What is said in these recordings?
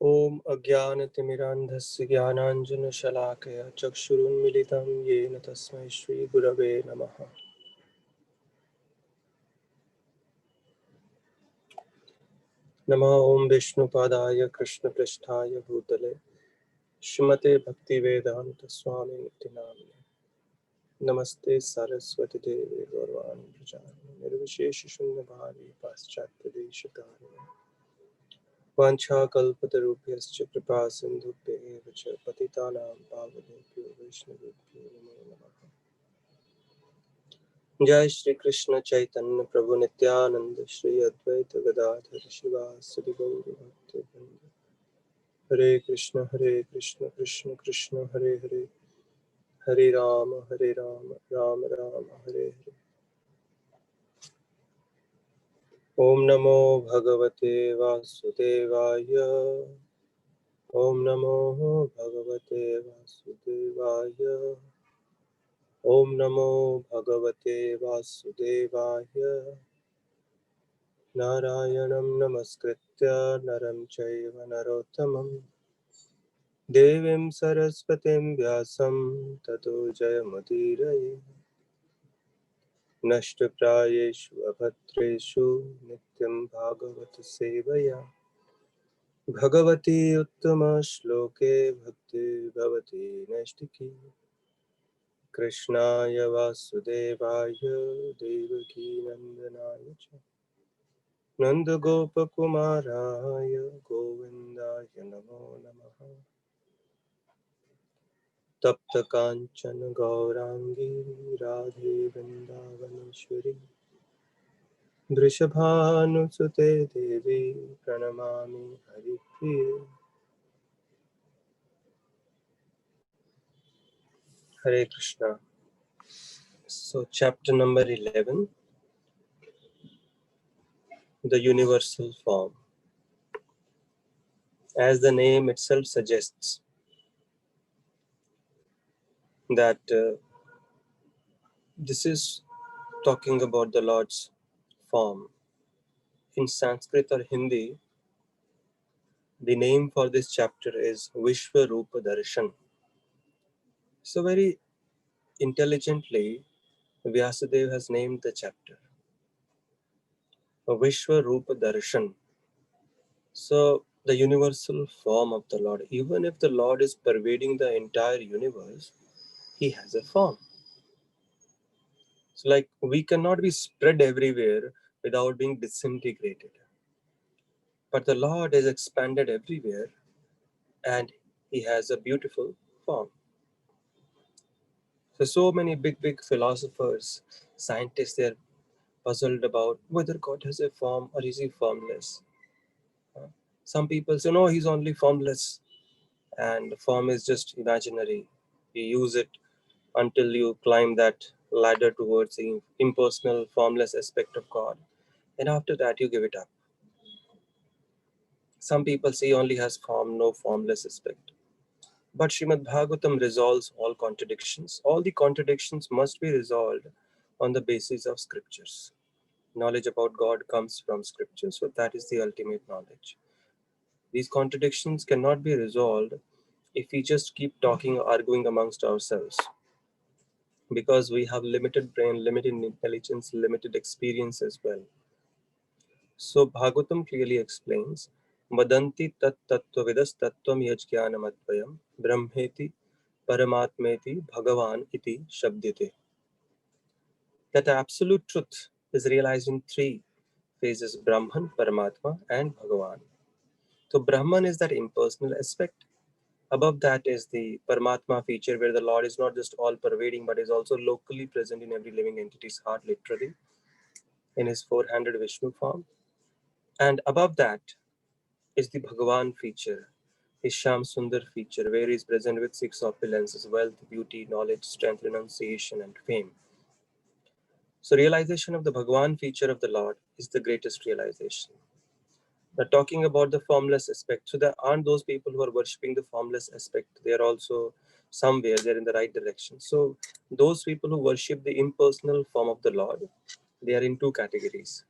ओम अज्ञानतिमिरान्धस्य ज्ञानाञ्जनशलाकया चक्षुरुन्मिलितं येन तस्मै श्रीगुरवे नमः। नमः ओं विष्णुपादाय कृष्णपृष्ठाय भूतले श्रीमते भक्तिवेदान्त स्वामिनिति नामिने। नमस्ते सरस्वती देवे गौरवाणी प्रचारिणे निर्विशेष शून्यभावे पाश्चात्यदेशतारिणे वाञ्छाकल्पतरुभ्यश्च कृपा सिन्धुभ्य एव च पतितानां पावनेभ्यो वैष्णवेभ्यो नमो नमः। जय श्री कृष्ण चैतन्य प्रभु नित्यानंद श्री अद्वैत गदाधर शिवासदि गौर भक्तवृंद। हरे कृष्ण कृष्ण कृष्ण हरे हरे, हरे राम राम राम हरे हरे। ओम नमो भगवते वासुदेवाय, ओम नमो भगवते वासुदेवाय, ओम नमो भगवते वासुदेवाय। नारायणं नमस्कृत्य नरं चैव नरोत्तमं देवीं सरस्वतीं व्यासं ततो जयमुदीरये। नष्टप्रायेषु अभद्रेषु नित्यं भागवत सेवया भगवती उत्तमश्लोके भक्ति भवति नैष्टिकी। कृष्णाय वासुदेवाय देवकी नन्दनाय च नन्दगोपकुमाराय गोविन्दाय नमो नमः। तप्त काञ्चन गौराङ्गी राधे वृन्दावनेश्वरी वृषभानुसुते देवी प्रणमामि हरिप्रिये। Hare Krishna. So chapter number 11, the universal form. As the name itself suggests, that this is talking about the Lord's form. In Sanskrit or Hindi, the name for this chapter is Vishwa Rupa Darshan. So very intelligently, Vyasadeva has named the chapter Vishwa Rupa Darshan. So the universal form of the Lord. Even if the Lord is pervading the entire universe, he has a form. So like we cannot be spread everywhere without being disintegrated. But the Lord is expanded everywhere and he has a beautiful form. So many big philosophers, scientists, they're puzzled about whether God has a form or is he formless. Some people say, no, he's only formless and form is just imaginary. You use it until you climb that ladder towards the impersonal, formless aspect of God. And after that, you give it up. Some people say he only has form, no formless aspect. But Srimad Bhagavatam resolves all contradictions. All the contradictions must be resolved on the basis of scriptures. Knowledge about God comes from scripture, so that is the ultimate knowledge. These contradictions cannot be resolved if we just keep talking or arguing amongst ourselves, because we have limited brain, limited intelligence, limited experience as well. So Bhagavatam clearly explains, Vadanti tat tattvavidas tattvam yajnanam advayam brahmeti paramatmeti bhagavan iti shabdyate. That absolute truth is realized in three phases: Brahman, Paramatma and Bhagavan. So Brahman is that impersonal aspect. Above that is the Paramatma feature, where the Lord is not just all pervading but is also locally present in every living entity's heart, literally, in his four-handed Vishnu form. And above that is the Bhagavan feature, his Sham Sundar feature, where he is present with six opulences: wealth, beauty, knowledge, strength, renunciation, and fame. So realization of the Bhagavan feature of the Lord is the greatest realization. Now talking about the formless aspect, so there aren't those people who are worshipping the formless aspect. They are also somewhere, they're in the right direction. So those people who worship the impersonal form of the Lord, they are in two categories.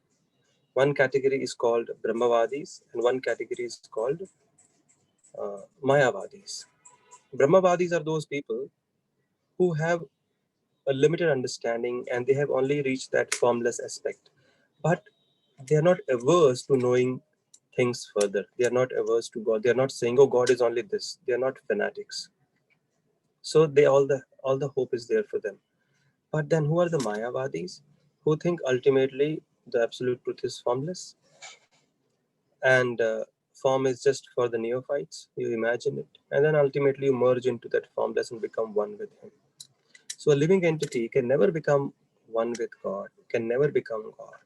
One category is called Brahmavadis and one category is called Mayavadis. Brahmavadis are those people who have a limited understanding and they have only reached that formless aspect. But they are not averse to knowing things further. They are not averse to God. They are not saying, "Oh, God is only this." They are not fanatics. So they all the hope is there for them. But then who are the Mayavadis? Who think ultimately the absolute truth is formless and form is just for the neophytes. You imagine it, and then ultimately you merge into that formless and become one with Him. So a living entity can never become one with God, can never become God.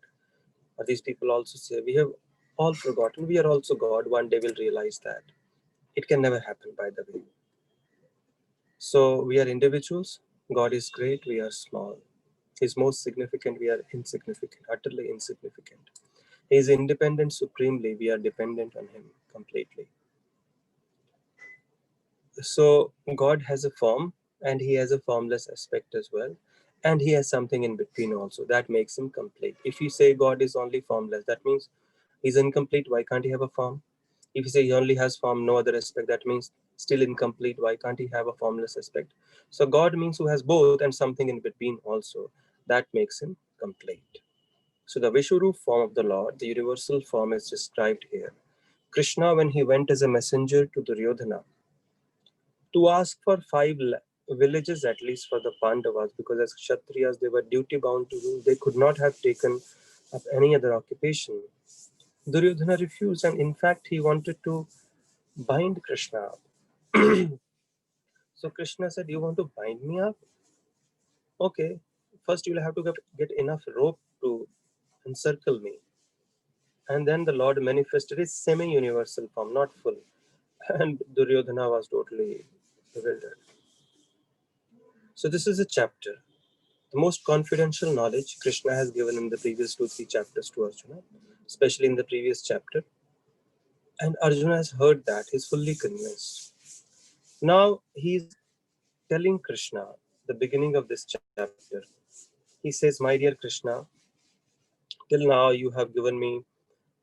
Or these people also say, we have all forgotten, we are also God. One day we'll realize that. It can never happen, by the way. So we are individuals. God is great, we are small. He's most significant, we are insignificant, utterly insignificant. He is independent supremely, we are dependent on Him completely. So God has a form and He has a formless aspect as well. And He has something in between also. That makes Him complete. If you say God is only formless, that means He's incomplete. Why can't He have a form? If you say He only has form, no other aspect, that means still incomplete. Why can't He have a formless aspect? So God means who has both and something in between also. That makes Him complete. So the Vishwarup form of the Lord, the universal form, is described here. Krishna, when he went as a messenger to Duryodhana to ask for villages at least for the Pandavas, because as Kshatriyas they were duty bound to rule, they could not have taken up any other occupation. Duryodhana refused, and in fact he wanted to bind Krishna up. So Krishna said, "You want to bind me up? Okay, first you'll have to get enough rope to encircle me." And then the Lord manifested his semi-universal form, not full. And Duryodhana was totally bewildered. So this is a chapter. The most confidential knowledge Krishna has given in the previous 2-3 chapters to Arjuna, especially in the previous chapter. And Arjuna has heard that. He's fully convinced. Now he's telling Krishna, the beginning of this chapter, he says, "My dear Krishna, till now you have given me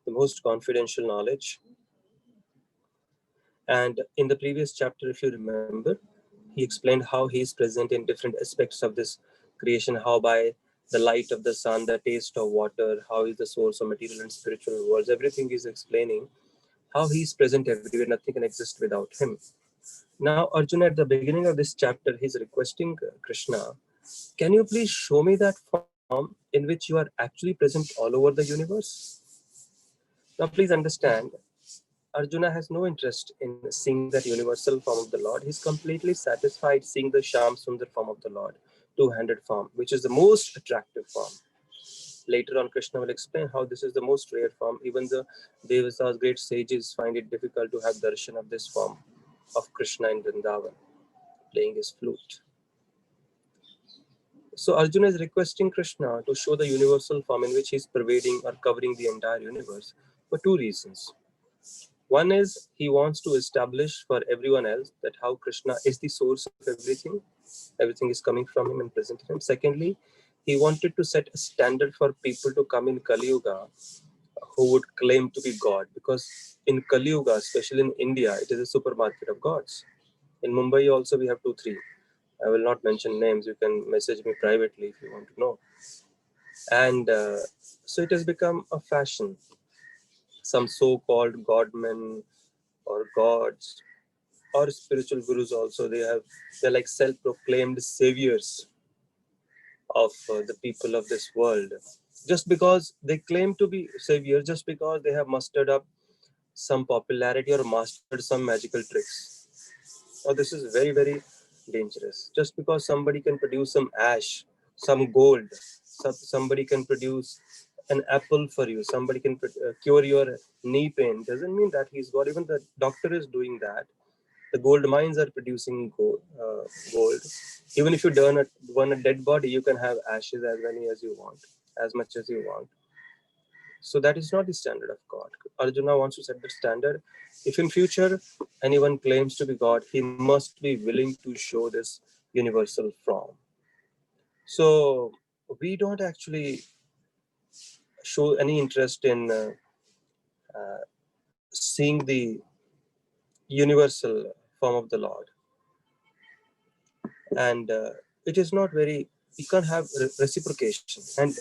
the most confidential knowledge." And in the previous chapter, if you remember, he explained how he is present in different aspects of this creation, how by the light of the sun, the taste of water, how is the source of material and spiritual worlds. Everything is explaining how he is present everywhere. Nothing can exist without him. Now, Arjuna, at the beginning of this chapter, he's requesting Krishna, "Can you please show me that form in which you are actually present all over the universe?" Now, please understand, Arjuna has no interest in seeing that universal form of the Lord. He's completely satisfied seeing the Sham Sundar form of the Lord, two-handed form, which is the most attractive form. Later on, Krishna will explain how this is the most rare form. Even the Devatas, great sages, find it difficult to have darshan of this form of Krishna in Vrindavan, playing his flute. So Arjuna is requesting Krishna to show the universal form in which he is pervading or covering the entire universe for two reasons. One is he wants to establish for everyone else that how Krishna is the source of everything. Everything is coming from him and present in him. Secondly, he wanted to set a standard for people to come in Kali Yuga who would claim to be God. Because in Kali Yuga, especially in India, it is a supermarket of gods. In Mumbai also we have 2-3. I will not mention names. You can message me privately if you want to know. And so it has become a fashion. Some so-called godmen or gods or spiritual gurus also, they're like self-proclaimed saviors of the people of this world, just because they claim to be saviors, just because they have mustered up some popularity or mastered some magical tricks. Now this is very, very dangerous. Just because somebody can produce some ash, some gold, somebody can produce an apple for you, somebody can cure your knee pain, doesn't mean that he's God. Even the doctor is doing that. The gold mines are producing gold. Even if you burn a dead body, you can have ashes as many as you want, as much as you want. So that is not the standard of God. Arjuna wants to set the standard. If in future anyone claims to be God, he must be willing to show this universal form. So we don't actually show any interest in seeing the universal form of the Lord. And it is not very, you can't have reciprocation. And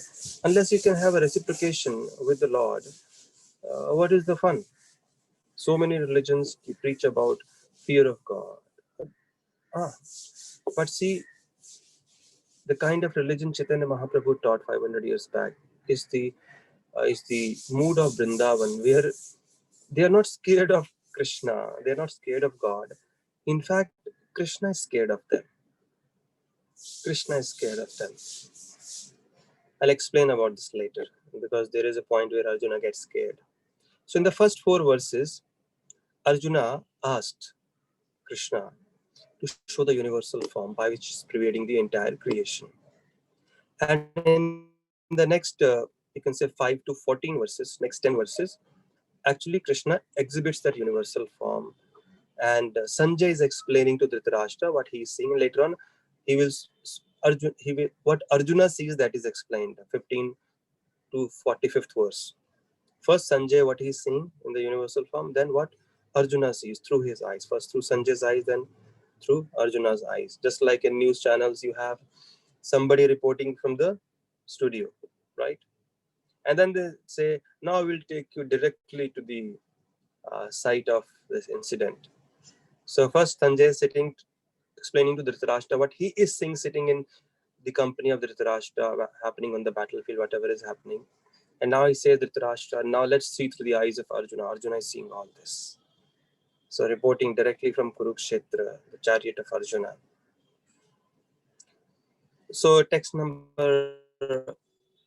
unless you can have a reciprocation with the Lord, what is the fun? So many religions preach about fear of God. Ah, but see, the kind of religion Chaitanya Mahaprabhu taught 500 years back is the mood of Vrindavan, where they are not scared of Krishna, they are not scared of God. In fact, Krishna is scared of them. Krishna is scared of them. I'll explain about this later, because there is a point where Arjuna gets scared. So in the first 4 verses, Arjuna asked Krishna to show the universal form by which is pervading the entire creation. And in the next, you can say 5 to 14 verses, next 10 verses, actually Krishna exhibits that universal form. And Sanjay is explaining to Dhritarashtra what he is seeing. Later on, he will, what Arjuna sees, that is explained, 15 to 45th verse. First Sanjay, what he is seeing in the universal form, then what Arjuna sees through his eyes. First through Sanjay's eyes, then through Arjuna's eyes. Just like in news channels, you have somebody reporting from the studio, right? And then they say, now we'll take you directly to the site of this incident. So first Sanjay is sitting, explaining to Dhritarashtra what he is seeing, sitting in the company of Dhritarashtra, happening on the battlefield, whatever is happening. And now he says, Dhritarashtra, now let's see through the eyes of Arjuna. Arjuna is seeing all this. So reporting directly from Kurukshetra, the chariot of Arjuna. So text number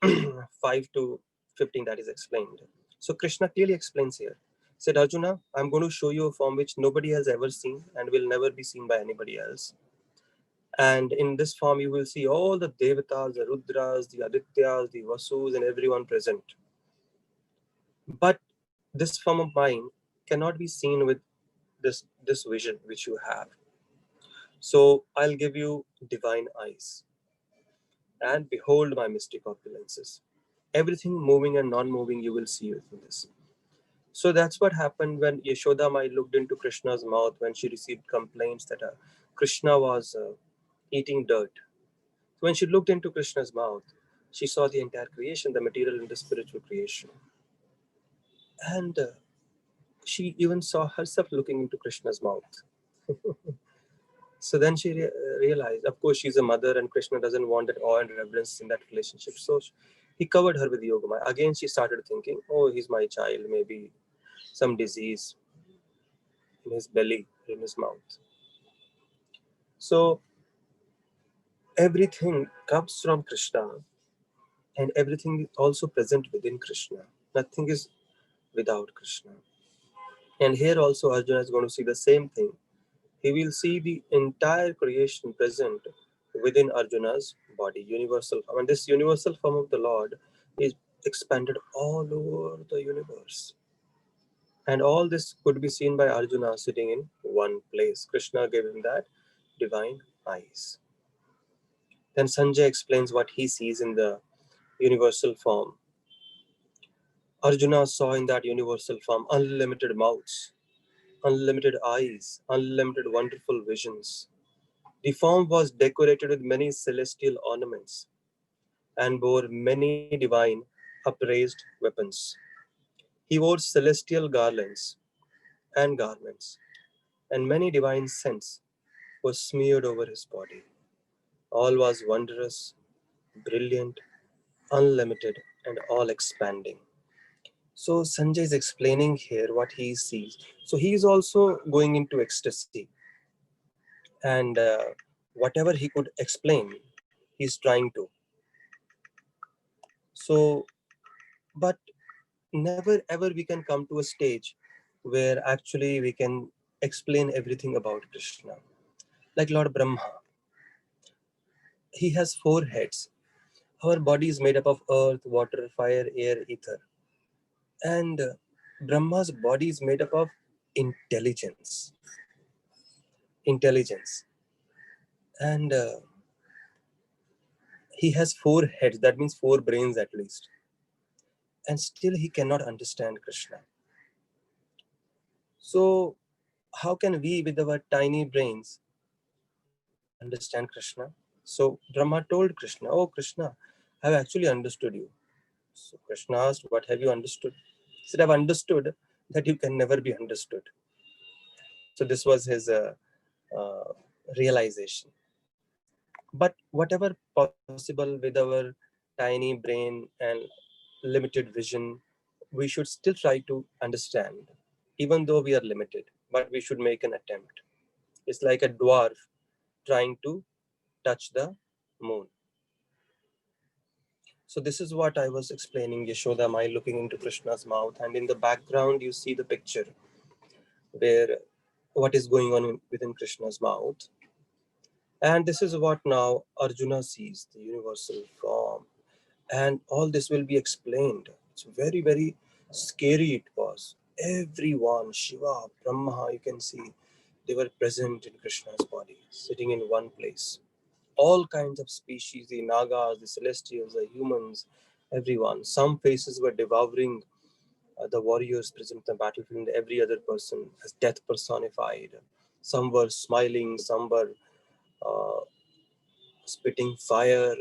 5 to 15, that is explained. So Krishna clearly explains here. Said, Arjuna, I'm going to show you a form which nobody has ever seen and will never be seen by anybody else. And in this form, you will see all the Devatas, the Rudras, the Adityas, the Vasus, and everyone present. But this form of mine cannot be seen with this vision which you have. So I'll give you divine eyes. And behold my mystic opulences. Everything moving and non-moving you will see within this. So that's what happened when Yashoda Mai looked into Krishna's mouth when she received complaints that Krishna was eating dirt. So when she looked into Krishna's mouth, she saw the entire creation, the material and the spiritual creation. And she even saw herself looking into Krishna's mouth. So then she realized, of course, she's a mother and Krishna doesn't want that awe and reverence in that relationship. So he covered her with Yogamaya. Again, she started thinking, oh, he's my child, maybe some disease in his belly, in his mouth. So everything comes from Krishna and everything is also present within Krishna. Nothing is without Krishna. And here also Arjuna is going to see the same thing. He will see the entire creation present within Arjuna's body, universal form. And this universal form of the Lord is expanded all over the universe. And all this could be seen by Arjuna sitting in one place. Krishna gave him that divine eyes. Then Sanjay explains what he sees in the universal form. Arjuna saw in that universal form unlimited mouths, unlimited eyes, unlimited wonderful visions. The form was decorated with many celestial ornaments and bore many divine upraised weapons. He wore celestial garlands and garments, and many divine scents were smeared over his body. All was wondrous, brilliant, unlimited, and all expanding. So Sanjay is explaining here what he sees. So he is also going into ecstasy, and whatever he could explain, he's trying to. So, but never ever we can come to a stage where actually we can explain everything about Krishna. Like Lord Brahma, he has 4 heads. Our body is made up of earth, water, fire, air, ether. And Brahma's body is made up of intelligence. Intelligence. And he has 4 heads, that means 4 brains at least. And still he cannot understand Krishna. So how can we with our tiny brains understand Krishna? So Brahma told Krishna, "Oh Krishna, I have actually understood you." So Krishna asked, "What have you understood?" He said, "I've understood that you can never be understood." So this was his uh, realization. But whatever possible with our tiny brain and limited vision, we should still try to understand, even though we are limited. But we should make an attempt. It's like a dwarf trying to touch the moon. So this is what I was explaining, Yashoda Mai looking into Krishna's mouth, and in the background you see the picture where what is going on within Krishna's mouth. And this is what now Arjuna sees, the universal form. And all this will be explained. It's very, very scary it was. Everyone, Shiva, Brahma, you can see, they were present in Krishna's body, sitting in one place. All kinds of species, the Nagas, the Celestials, the humans, everyone. Some faces were devouring the warriors present in the battlefield, and every other person as death personified. Some were smiling, some were uh, spitting fire,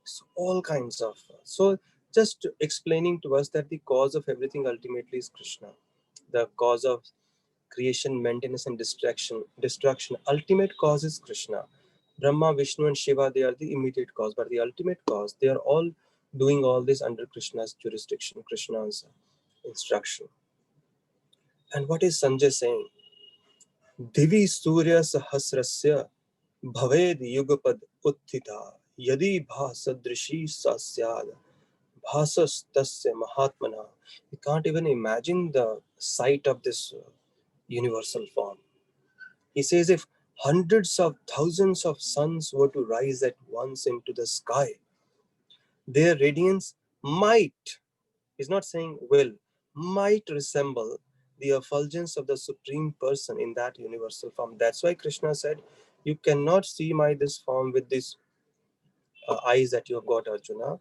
so all kinds of. So just explaining to us that the cause of everything ultimately is Krishna. The cause of creation, maintenance, and destruction. Ultimate cause is Krishna. Brahma, Vishnu, and Shiva, they are the immediate cause, but the ultimate cause, they are all doing all this under Krishna's jurisdiction, Krishna's instruction. And what is Sanjay saying? Divi Surya Sahasrasya Bhaved Yugapad Uttita Yadi Bhasadrishi Sasyad Bhasastasya Mahatmana. We can't even imagine the sight of this universal form. He says if hundreds of thousands of suns were to rise at once into the sky, their radiance might, he's not saying will, might resemble the effulgence of the Supreme Person in that universal form. That's why Krishna said, you cannot see my this form with these eyes that you have got, Arjuna.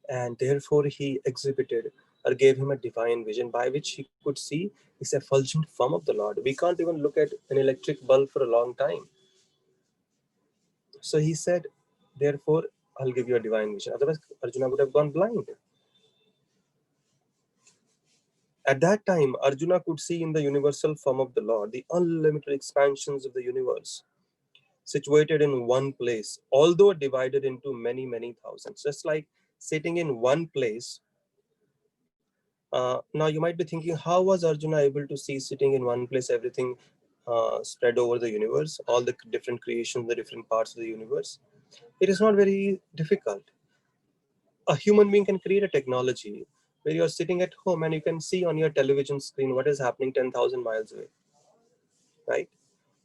And therefore he exhibited or gave him a divine vision by which he could see this effulgent form of the Lord. We can't even look at an electric bulb for a long time. So he said, therefore, I'll give you a divine vision. Otherwise, Arjuna would have gone blind. At that time, Arjuna could see in the universal form of the Lord the unlimited expansions of the universe, situated in one place, although divided into many, many thousands. Just like sitting in one place. Now you might be thinking, how was Arjuna able to see sitting in one place everything spread over the universe, all the different creations, the different parts of the universe? It is not very difficult. A human being can create a technology where you're sitting at home and you can see on your television screen what is happening 10,000 miles away, right?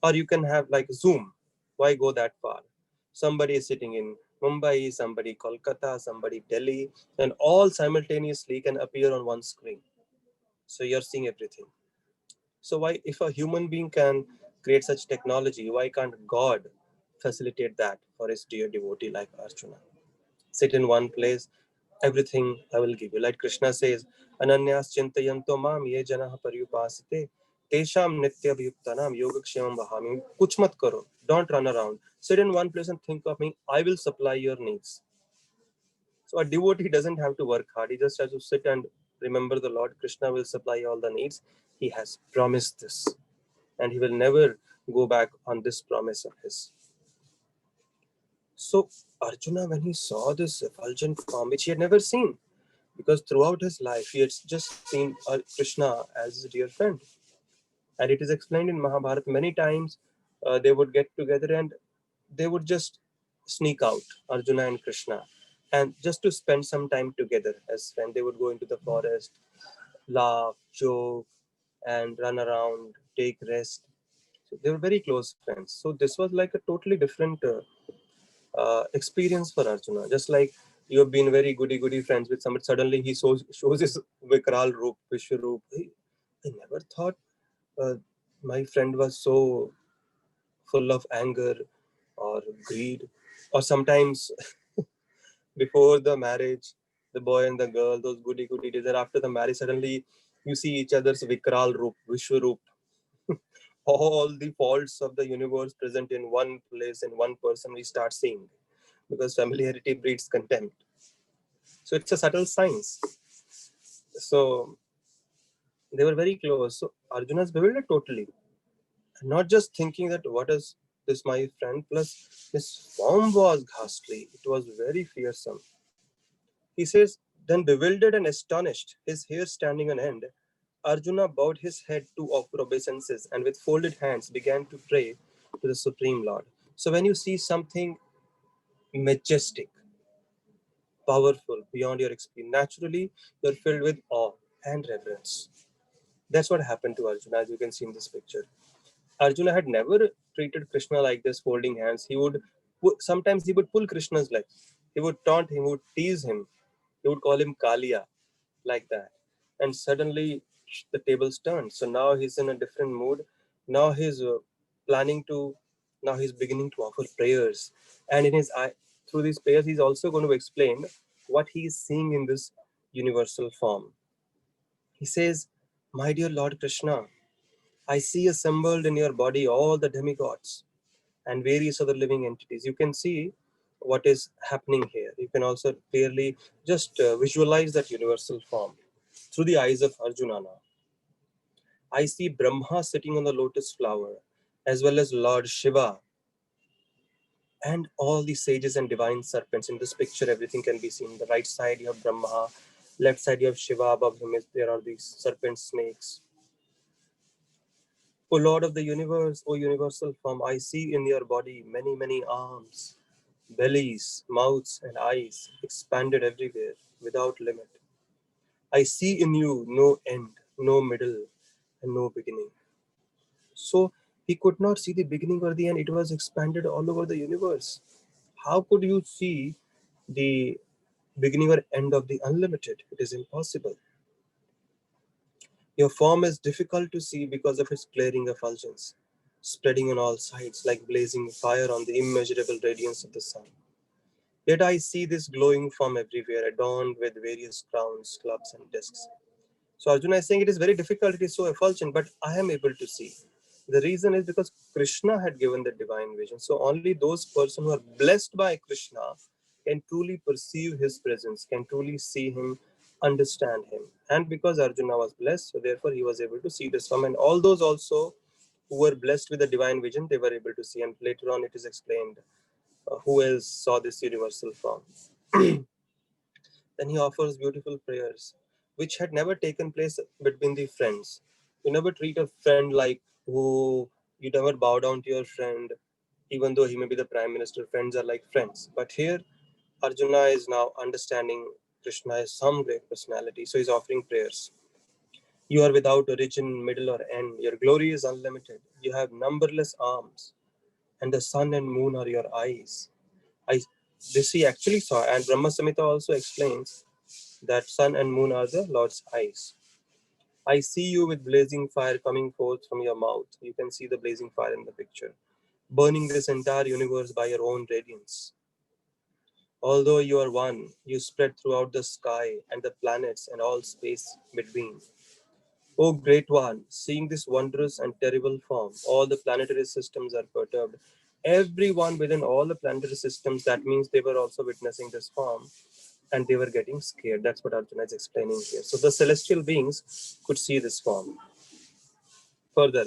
Or you can have like Zoom. Why go that far? Somebody is sitting in Mumbai, somebody Kolkata, somebody Delhi, and all simultaneously can appear on one screen. So you're seeing everything. So why, if a human being can create such technology, why can't God facilitate that for his dear devotee like Arjuna? Sit in one place, everything I will give you. Like Krishna says, Ananyas chintayanto mam ye janah paryupasite tesham nityabhyuktanam yogakshemam vahami. Kuch mat karo. Don't run around. Sit in one place and think of me. I will supply your needs. So a devotee doesn't have to work hard. He just has to sit and remember the Lord. Krishna will supply all the needs. He has promised this. And he will never go back on this promise of his. So Arjuna, when he saw this effulgent form, which he had never seen, because throughout his life he had just seen Krishna as his dear friend, and it is explained in Mahabharata many times. They would get together and they would just sneak out, Arjuna and Krishna, and just to spend some time together as when they would go into the forest, laugh, joke, and run around, take rest. So they were very close friends. So this was like a totally different experience for Arjuna. Just like you have been very goody friends with somebody, suddenly he shows his Vikral Roop, Vishwaroop. I never thought uh, my friend was so full of anger or greed. Or sometimes before the marriage, the boy and the girl, those goody days, and after the marriage, suddenly you see each other's Vikral Roop, Vishwaroop. all the faults of the universe present in one place, in one person, we start seeing, because familiarity breeds contempt. So it's a subtle science. So they were very close. So Arjuna's bewildered totally, not just thinking that what is this my friend, plus his form was ghastly. It was very fearsome. He says, then bewildered and astonished, his hair standing on end, Arjuna bowed his head to offer obeisances and with folded hands began to pray to the Supreme Lord. So when you see something majestic, powerful, beyond your experience, naturally you're filled with awe and reverence. That's what happened to Arjuna, as you can see in this picture. Arjuna had never treated Krishna like this, holding hands. Sometimes he would pull Krishna's leg. He would taunt him, he would tease him, he would call him Kalia, like that. And suddenly the tables turned. So now he's in a different mood. Now he's planning to, now he's beginning to offer prayers. And in his eye, through these prayers, he's also going to explain what he is seeing in this universal form. He says, my dear Lord Krishna, I see assembled in your body all the demigods and various other living entities. You can see what is happening here. You can also clearly just visualize that universal form through the eyes of Arjuna now. I see Brahma sitting on the lotus flower, as well as Lord Shiva and all the sages and divine serpents. In this picture, everything can be seen. The right side you have Brahma, left side you have Shiva, above him there are these serpent snakes. O Lord of the universe, O universal form, I see in your body many, many arms, bellies, mouths, and eyes expanded everywhere without limit. I see in you no end, no middle, and no beginning. So he could not see the beginning or the end. It was expanded all over the universe. How could you see the beginning or end of the unlimited? It is impossible. Your form is difficult to see because of its glaring effulgence, spreading on all sides like blazing fire on the immeasurable radiance of the sun. Yet I see this glowing form everywhere, adorned with various crowns, clubs, and discs. So Arjuna is saying it is very difficult, it is so effulgent, but I am able to see. The reason is because Krishna had given the divine vision. So only those persons who are blessed by Krishna can truly perceive his presence, can truly see him, understand him. And because Arjuna was blessed, so therefore he was able to see this form. And all those also who were blessed with the divine vision, they were able to see. And later on it is explained who else saw this universal form. Then he offers beautiful prayers, which had never taken place between the friends. You never treat a friend like who you never bow down to your friend, even though he may be the prime minister. Friends are like friends. But here, Arjuna is now understanding Krishna is some great personality, so he's offering prayers. You are without origin, middle, or end. Your glory is unlimited. You have numberless arms, and the sun and moon are your eyes. I, this he actually saw, and Brahma Samhita also explains that sun and moon are the Lord's eyes. I see you with blazing fire coming forth from your mouth. You can see the blazing fire in the picture, burning this entire universe by your own radiance. Although you are one, you spread throughout the sky and the planets and all space between. O great one, seeing this wondrous and terrible form, all the planetary systems are perturbed. Everyone within all the planetary systems, that means they were also witnessing this form and they were getting scared. That's what Arjuna is explaining here. So the celestial beings could see this form. Further,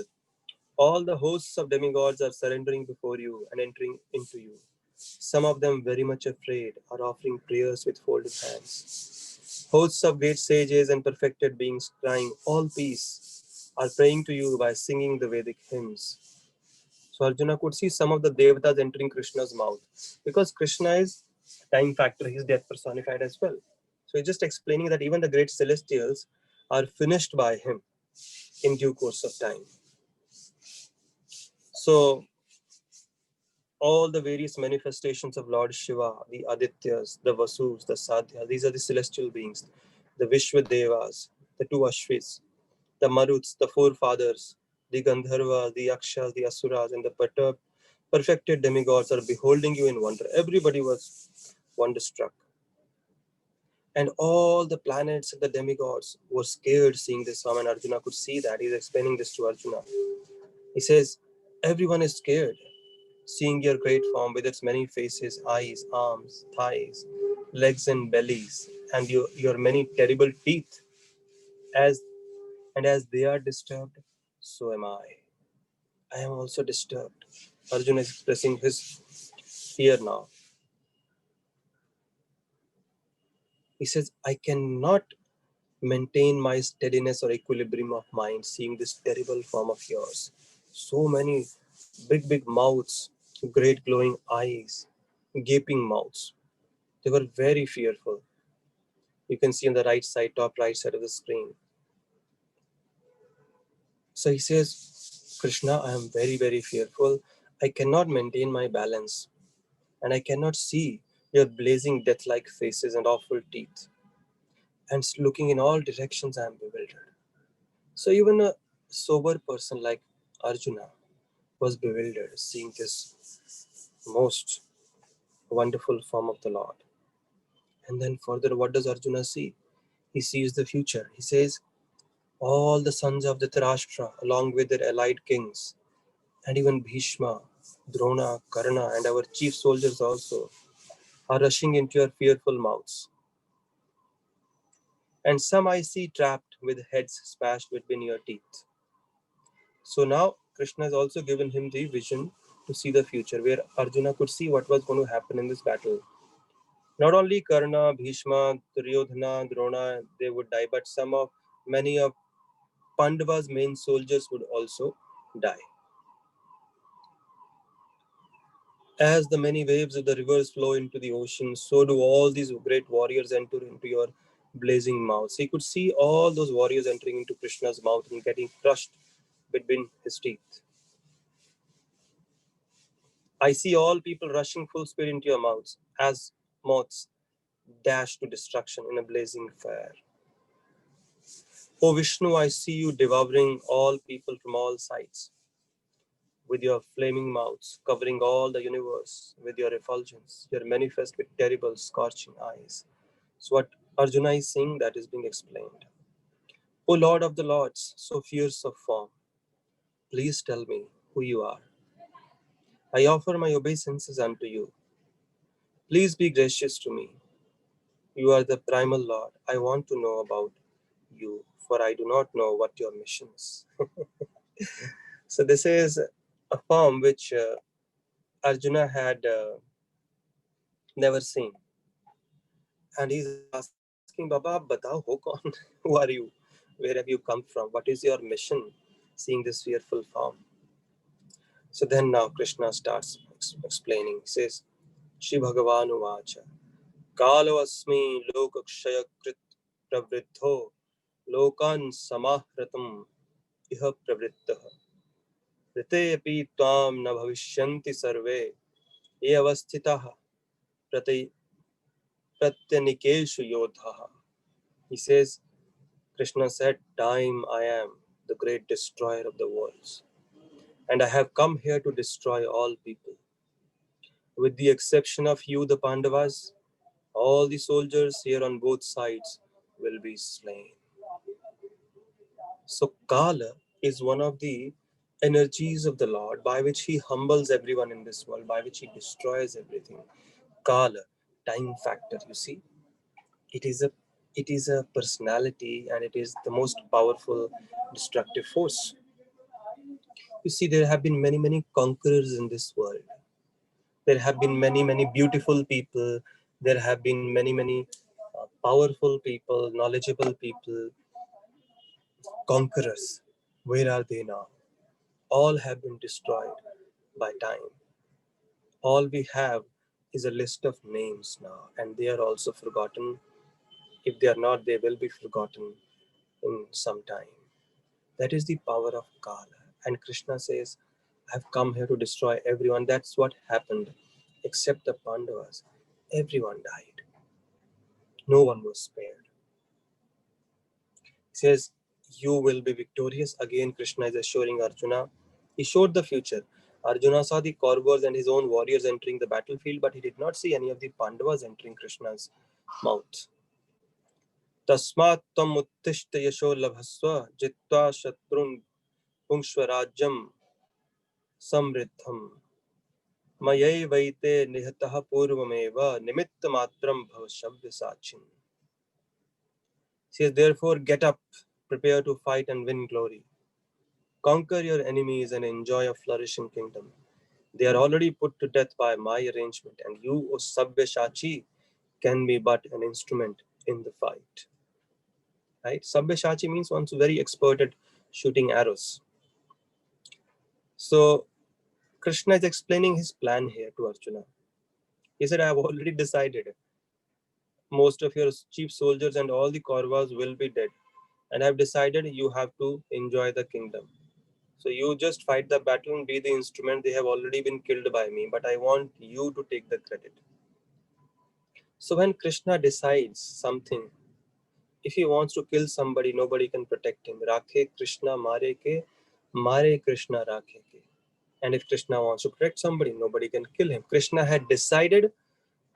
all the hosts of demigods are surrendering before you and entering into you. Some of them, very much afraid, are offering prayers with folded hands. Hosts of great sages and perfected beings crying, all peace, are praying to you by singing the Vedic hymns. So Arjuna could see some of the devatas entering Krishna's mouth, because Krishna is time factor, he is death personified as well. So he's just explaining that even the great celestials are finished by him in due course of time. So all the various manifestations of Lord Shiva, the Adityas, the Vasus, the Sadhyas, these are the celestial beings, the Vishwadevas, the two Ashvis, the Maruts, the forefathers, the Gandharvas, the Yakshas, the Asuras, and the perfected demigods are beholding you in wonder. Everybody was wonderstruck. And all the planets and the demigods were scared seeing this form, and Arjuna could see that. He's explaining this to Arjuna. He says, everyone is scared, seeing your great form with its many faces, eyes, arms, thighs, legs and bellies, and your many terrible teeth. As and as they are disturbed, so am I. I am also disturbed. Arjuna is expressing his fear now. He says, I cannot maintain my steadiness or equilibrium of mind seeing this terrible form of yours. So many big, big mouths, great glowing eyes, gaping mouths. They were very fearful. You can see on the right side, top right side of the screen. So he says, Krishna, I am very, very fearful. I cannot maintain my balance, and I cannot see your blazing death-like faces and awful teeth. And looking in all directions, I am bewildered. So even a sober person like Arjuna was bewildered seeing this most wonderful form of the Lord. And then further, what does Arjuna see? He sees the future. He says, all the sons of Dhritarashtra, along with their allied kings, and even Bhishma, Drona, Karna, and our chief soldiers also, are rushing into your fearful mouths. And some I see trapped with heads smashed between your teeth. So now Krishna has also given him the vision to see the future, where Arjuna could see what was going to happen in this battle. Not only Karna, Bhishma, Duryodhana, Drona, they would die, but many of Pandava's main soldiers would also die. As the many waves of the rivers flow into the ocean, so do all these great warriors enter into your blazing mouths. He could see all those warriors entering into Krishna's mouth and getting crushed between his teeth. I see all people rushing full speed into your mouths as moths dash to destruction in a blazing fire. O Vishnu, I see you devouring all people from all sides with your flaming mouths, covering all the universe with your effulgence. You are manifest with terrible, scorching eyes. So what Arjuna is saying, that is being explained. O Lord of the Lords, so fierce of form, please tell me who you are. I offer my obeisances unto you. Please be gracious to me. You are the primal Lord. I want to know about you, for I do not know what your mission is. So this is a form which Arjuna had never seen. And he's asking, Baba, batao ho kaun? Who are you? Where have you come from? What is your mission seeing this fearful form? So then now Krishna starts explaining. He says, Shri Bhagavanu Vacha, Kalo asmi lokakshaya krit pravriddho lokan samahratam iha pravrittaha. Rite api tvam na bhavishyanti sarve ye avasthitaha pratyanikeshu yodhaha. He says, Krishna said, time I am the great destroyer of the worlds. And I have come here to destroy all people. With the exception of you, the Pandavas, all the soldiers here on both sides will be slain. So Kala is one of the energies of the Lord by which he humbles everyone in this world, by which he destroys everything. Kala, time factor, you see, it is a personality, and it is the most powerful destructive force. You see, there have been many, many conquerors in this world. There have been many, many beautiful people. There have been many, many powerful people, knowledgeable people, conquerors. Where are they now? All have been destroyed by time. All we have is a list of names now, and they are also forgotten. If they are not, they will be forgotten in some time. That is the power of Kala. And Krishna says, I have come here to destroy everyone. That's what happened, except the Pandavas. Everyone died. No one was spared. He says, you will be victorious. Again, Krishna is assuring Arjuna. He showed the future. Arjuna saw the Kauravas and his own warriors entering the battlefield, but he did not see any of the Pandavas entering Krishna's mouth. Tasmat tam uttishta yasho labhasva jitva shatrun pungshvarajam samriddham mayai vaite nihatah purvameva nimittamatram bhavashavyasachin. Says, therefore, get up, prepare to fight and win glory. Conquer your enemies and enjoy a flourishing kingdom. They are already put to death by my arrangement, and you, O Savyashachi, can be but an instrument in the fight. Right? Savyashachi means one's very expert at shooting arrows. So Krishna is explaining his plan here to Arjuna. He said, I have already decided. Most of your chief soldiers and all the Kauravas will be dead. And I have decided you have to enjoy the kingdom. So you just fight the battle and be the instrument. They have already been killed by me, but I want you to take the credit. So when Krishna decides something, if he wants to kill somebody, nobody can protect him. Rakhe Krishna mare Krishna rakhe ke. And if Krishna wants to protect somebody, nobody can kill him. Krishna had decided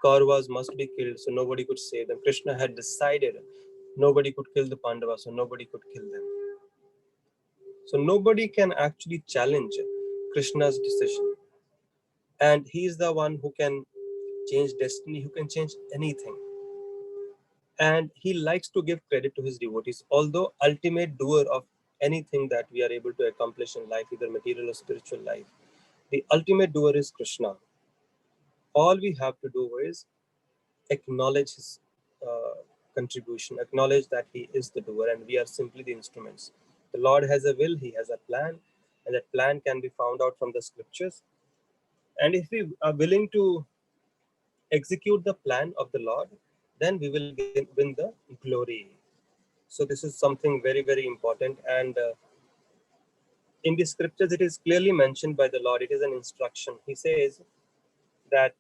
Kauravas must be killed, so nobody could save them. Krishna had decided nobody could kill the Pandavas, so nobody could kill them. So nobody can actually challenge Krishna's decision. And he is the one who can change destiny, who can change anything. And he likes to give credit to his devotees, although ultimate doer of anything that we are able to accomplish in life, either material or spiritual life, the ultimate doer is Krishna. All we have to do is acknowledge his contribution, acknowledge that he is the doer and we are simply the instruments. The Lord has a will, he has a plan, and that plan can be found out from the scriptures. And if we are willing to execute the plan of the Lord, then we will win the glory. So this is something very, very important. And in the scriptures, it is clearly mentioned by the Lord. It is an instruction. He says that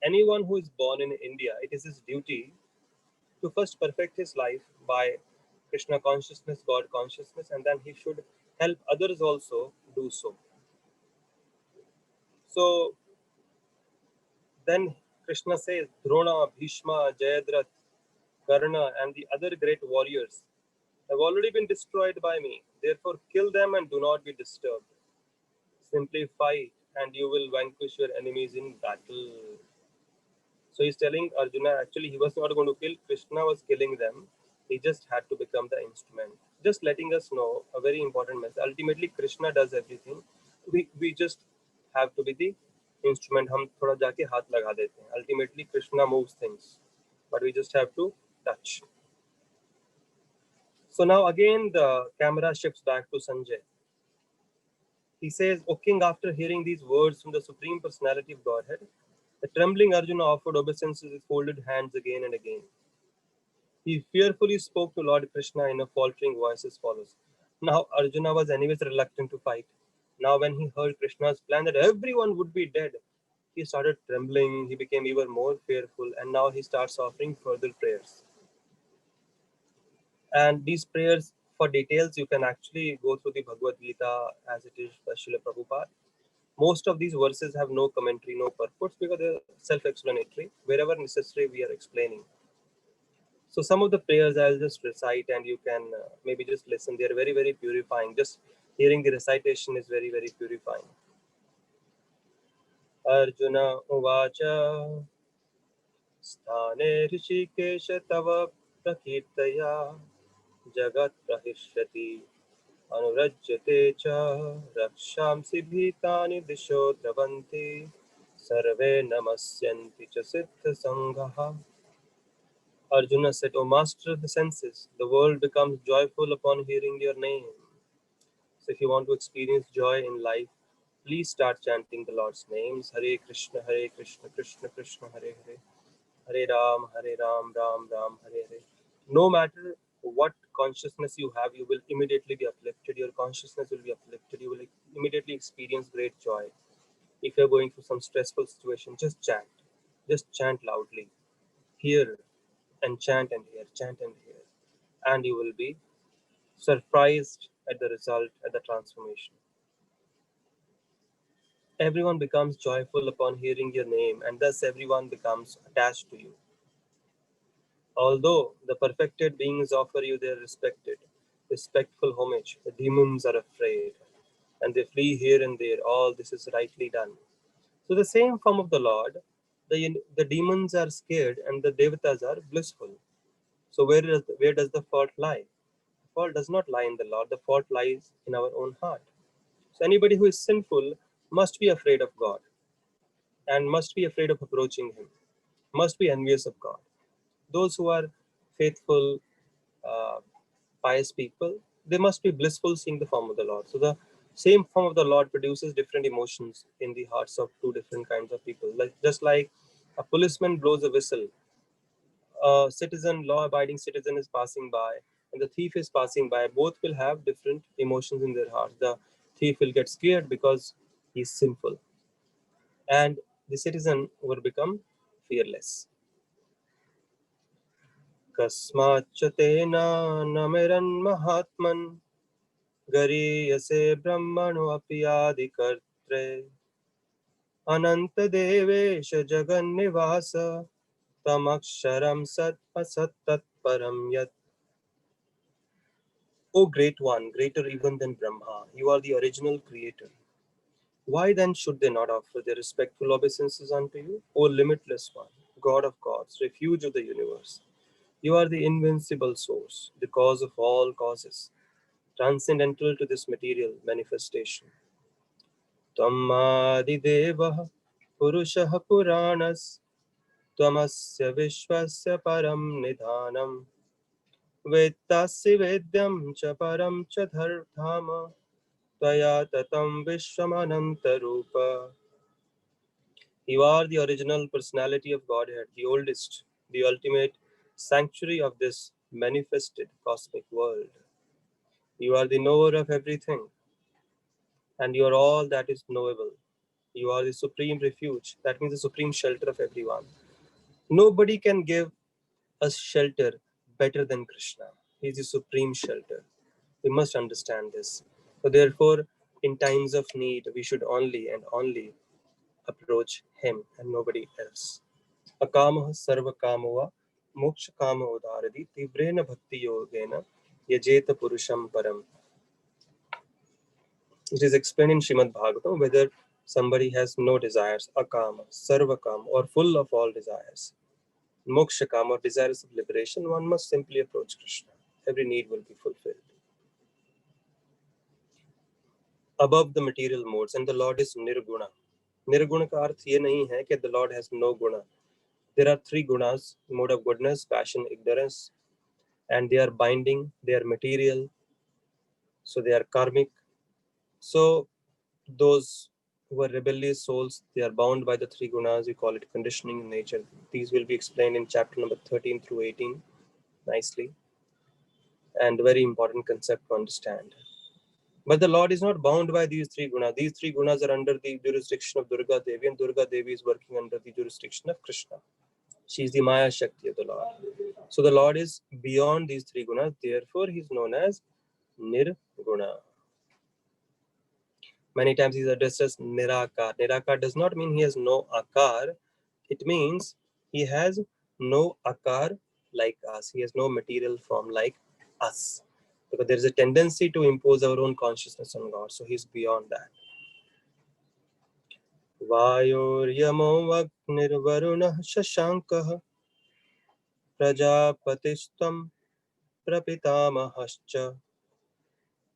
anyone who is born in India, it is his duty to first perfect his life by Krishna consciousness, God consciousness, and then he should help others also do so. So then Krishna says, Drona, Bhishma, Jayadratha, Karna, and the other great warriors have already been destroyed by me. Therefore, kill them and do not be disturbed. Simply fight, and you will vanquish your enemies in battle. So he's telling Arjuna, actually, he was not going to kill, Krishna was killing them. He just had to become the instrument. Just letting us know a very important message. Ultimately, Krishna does everything. We just have to be the instrument. हम थोड़ा जाके हाथ लगा देते हैं. Ultimately, Krishna moves things, but we just have to touch. So now again, the camera shifts back to Sanjay. He says, O king, after hearing these words from the Supreme Personality of Godhead, the trembling Arjuna offered obeisance with folded hands again and again. He fearfully spoke to Lord Krishna in a faltering voice as follows. Now Arjuna was anyways reluctant to fight. Now when he heard Krishna's plan that everyone would be dead, he started trembling, he became even more fearful, and now he starts offering further prayers. And these prayers, for details, you can actually go through the Bhagwad Gita as it is by Srila Prabhupada. Most of these verses have no commentary, no purports, because they're self-explanatory. Wherever necessary, we are explaining. So some of the prayers I'll just recite and you can maybe just listen. They're very, very purifying. Just hearing the recitation is very, very purifying. Arjuna Uvacha Sthane Rishikesha Tava Prakirtaya Jagat Prahishyati Anurajyate Cha Rakshamsi Bhitani Disho Dravanti Sarve Namasyanti Cha Siddha Sanghaha. Arjuna said, O master of the senses, the world becomes joyful upon hearing your name. So if you want to experience joy in life, please start chanting the Lord's names. Hare Krishna, Krishna Krishna, Hare Hare. Hare Ram, Ram Ram, Hare Hare. No matter what consciousness you have, you will immediately be uplifted. Your consciousness will be uplifted. You will immediately experience great joy. If you're going through some stressful situation, just chant. Just chant loudly. Hear and chant and hear, chant and hear. And you will be surprised at the result, at the transformation. Everyone becomes joyful upon hearing your name, and thus everyone becomes attached to you. Although the perfected beings offer you their respectful homage, the demons are afraid. and they flee here and there. All this is rightly done. So the same form of the Lord, the demons are scared and the devatas are blissful. So where does the fault lie? The fault does not lie in the Lord. The fault lies in our own heart. So anybody who is sinful must be afraid of God and must be afraid of approaching Him, must be envious of God. Those who are faithful, uh, pious people, they must be blissful seeing the form of the Lord. So the same form of the Lord produces different emotions in the hearts of two different kinds of people. Like just like a policeman blows a whistle, a citizen, law-abiding citizen is passing by, and the thief is passing by. Both will have different emotions in their hearts. The thief will get scared because he's sinful, and the citizen will become fearless. कस्माच्च तेन नमिरन्महात्मन् गरीयसे ब्रह्मणोऽपि आदिकर्त्रे अनन्तदेवेश जगन्निवास तमक्षरं सत् असत्तत्परं यत्. O great one, greater even than Brahma, you are the original creator. Why then should they not offer their respectful obeisances unto you? O limitless one, God of gods, refuge of the universe. You are the invincible source, the cause of all causes, transcendental to this material manifestation. Tvamadidevah purushah puranas tvamasya vishwasya param nidhanam vedtasya vedyam cha param cha dharthama tvaya tatam vishwamanantarupa. You are the original personality of Godhead, the oldest, the ultimate sanctuary of this manifested cosmic world. You are the knower of everything, and you are all that is knowable. You are the supreme refuge, that means the supreme shelter of everyone. Nobody can give us shelter better than Krishna. He is the supreme shelter. We must understand this. So therefore, in times of need, we should only and only approach Him and nobody else. Akamah sarva kamava moksha kama udaradi tivrena bhakti yogena yajeta purusham param. It is explained in Srimad Bhagavatam whether somebody has no desires, akama, sarvakam, or full of all desires, mokshakam, or desires of liberation, one must simply approach Krishna. Every need will be fulfilled. Above the material modes, and the Lord is nirguna. Nirguna का अर्थ ये नहीं है कि the Lord has no guna. There are three gunas: mode of goodness, passion, ignorance, and they are binding, they are material, so they are karmic. So those who are rebellious souls, they are bound by the three gunas. We call it conditioning in nature. These will be explained in chapter number 13 through 18 nicely, and very important concept to understand. But the Lord is not bound by these three gunas. These three gunas are under the jurisdiction of Durga Devi, and Durga Devi is working under the jurisdiction of Krishna. She is the Maya Shakti of the Lord. So the Lord is beyond these three gunas, therefore he is known as Nirguna. Many times he is addressed as Nirakar. Nirakar does not mean he has no akar. It means he has no akar like us. He has no material form like us. Because there is a tendency to impose our own consciousness on God. So he is beyond that. Vayoryamo Vagnirvarunah Shashankah Prajapatistam Prapitamahascha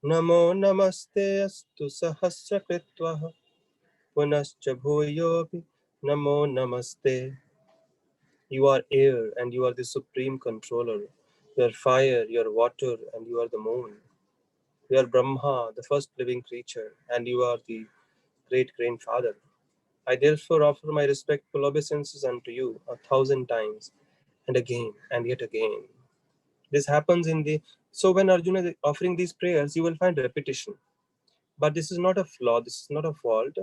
Namo Namaste Astu Sahasrakritvaha Punascha Bhuyopi Namo Namaste. You are air and you are the supreme controller. You are fire, you are water, and you are the moon. You are Brahma, the first living creature, and you are the great grandfather. I therefore offer my respectful obeisances unto you 1,000 times, and again, and yet again. This happens in the... So when Arjuna is offering these prayers, you will find repetition. But this is not a flaw, this is not a fault.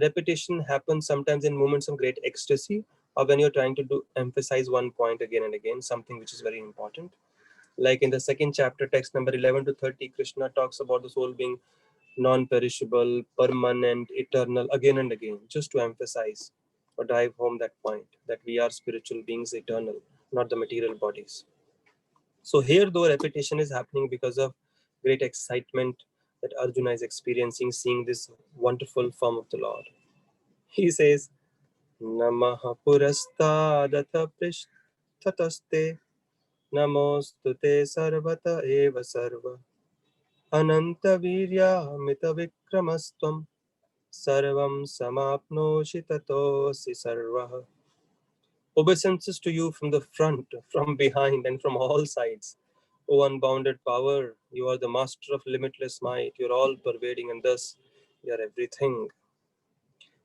Repetition happens sometimes in moments of great ecstasy, or when you're trying to emphasize one point again and again, something which is very important. Like in the second chapter, text number 11 to 30, Krishna talks about the soul being non-perishable, permanent, eternal, again and again, just to emphasize or drive home that point, that we are spiritual beings, eternal, not the material bodies. So here, though repetition is happening because of great excitement that Arjuna is experiencing, seeing this wonderful form of the Lord. He says, Namaha purastadata prishtataste namostute sarvata eva sarva ananta virya mita vikramastam sarvam samapnoshi tatosi sarvaha. Obeisances to you from the front, from behind, and from all sides. O unbounded power, you are the master of limitless might. You are all pervading, and thus you are everything.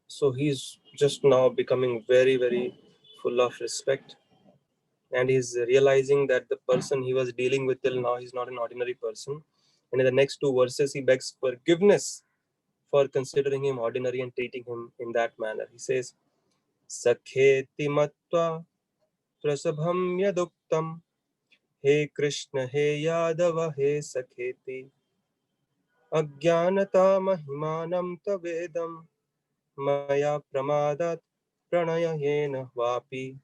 So he's just now becoming very, very full of respect. And he's realizing that the person he was dealing with till now, he's not an ordinary person. And in the next two verses, he begs forgiveness for considering him ordinary and treating him in that manner. He says, Sakheti matva prasabham yaduktam He Krishna He Yadava He Sakheti Ajnanata Mahimanam Tavedam Maya Pramadat Pranayayena Vapi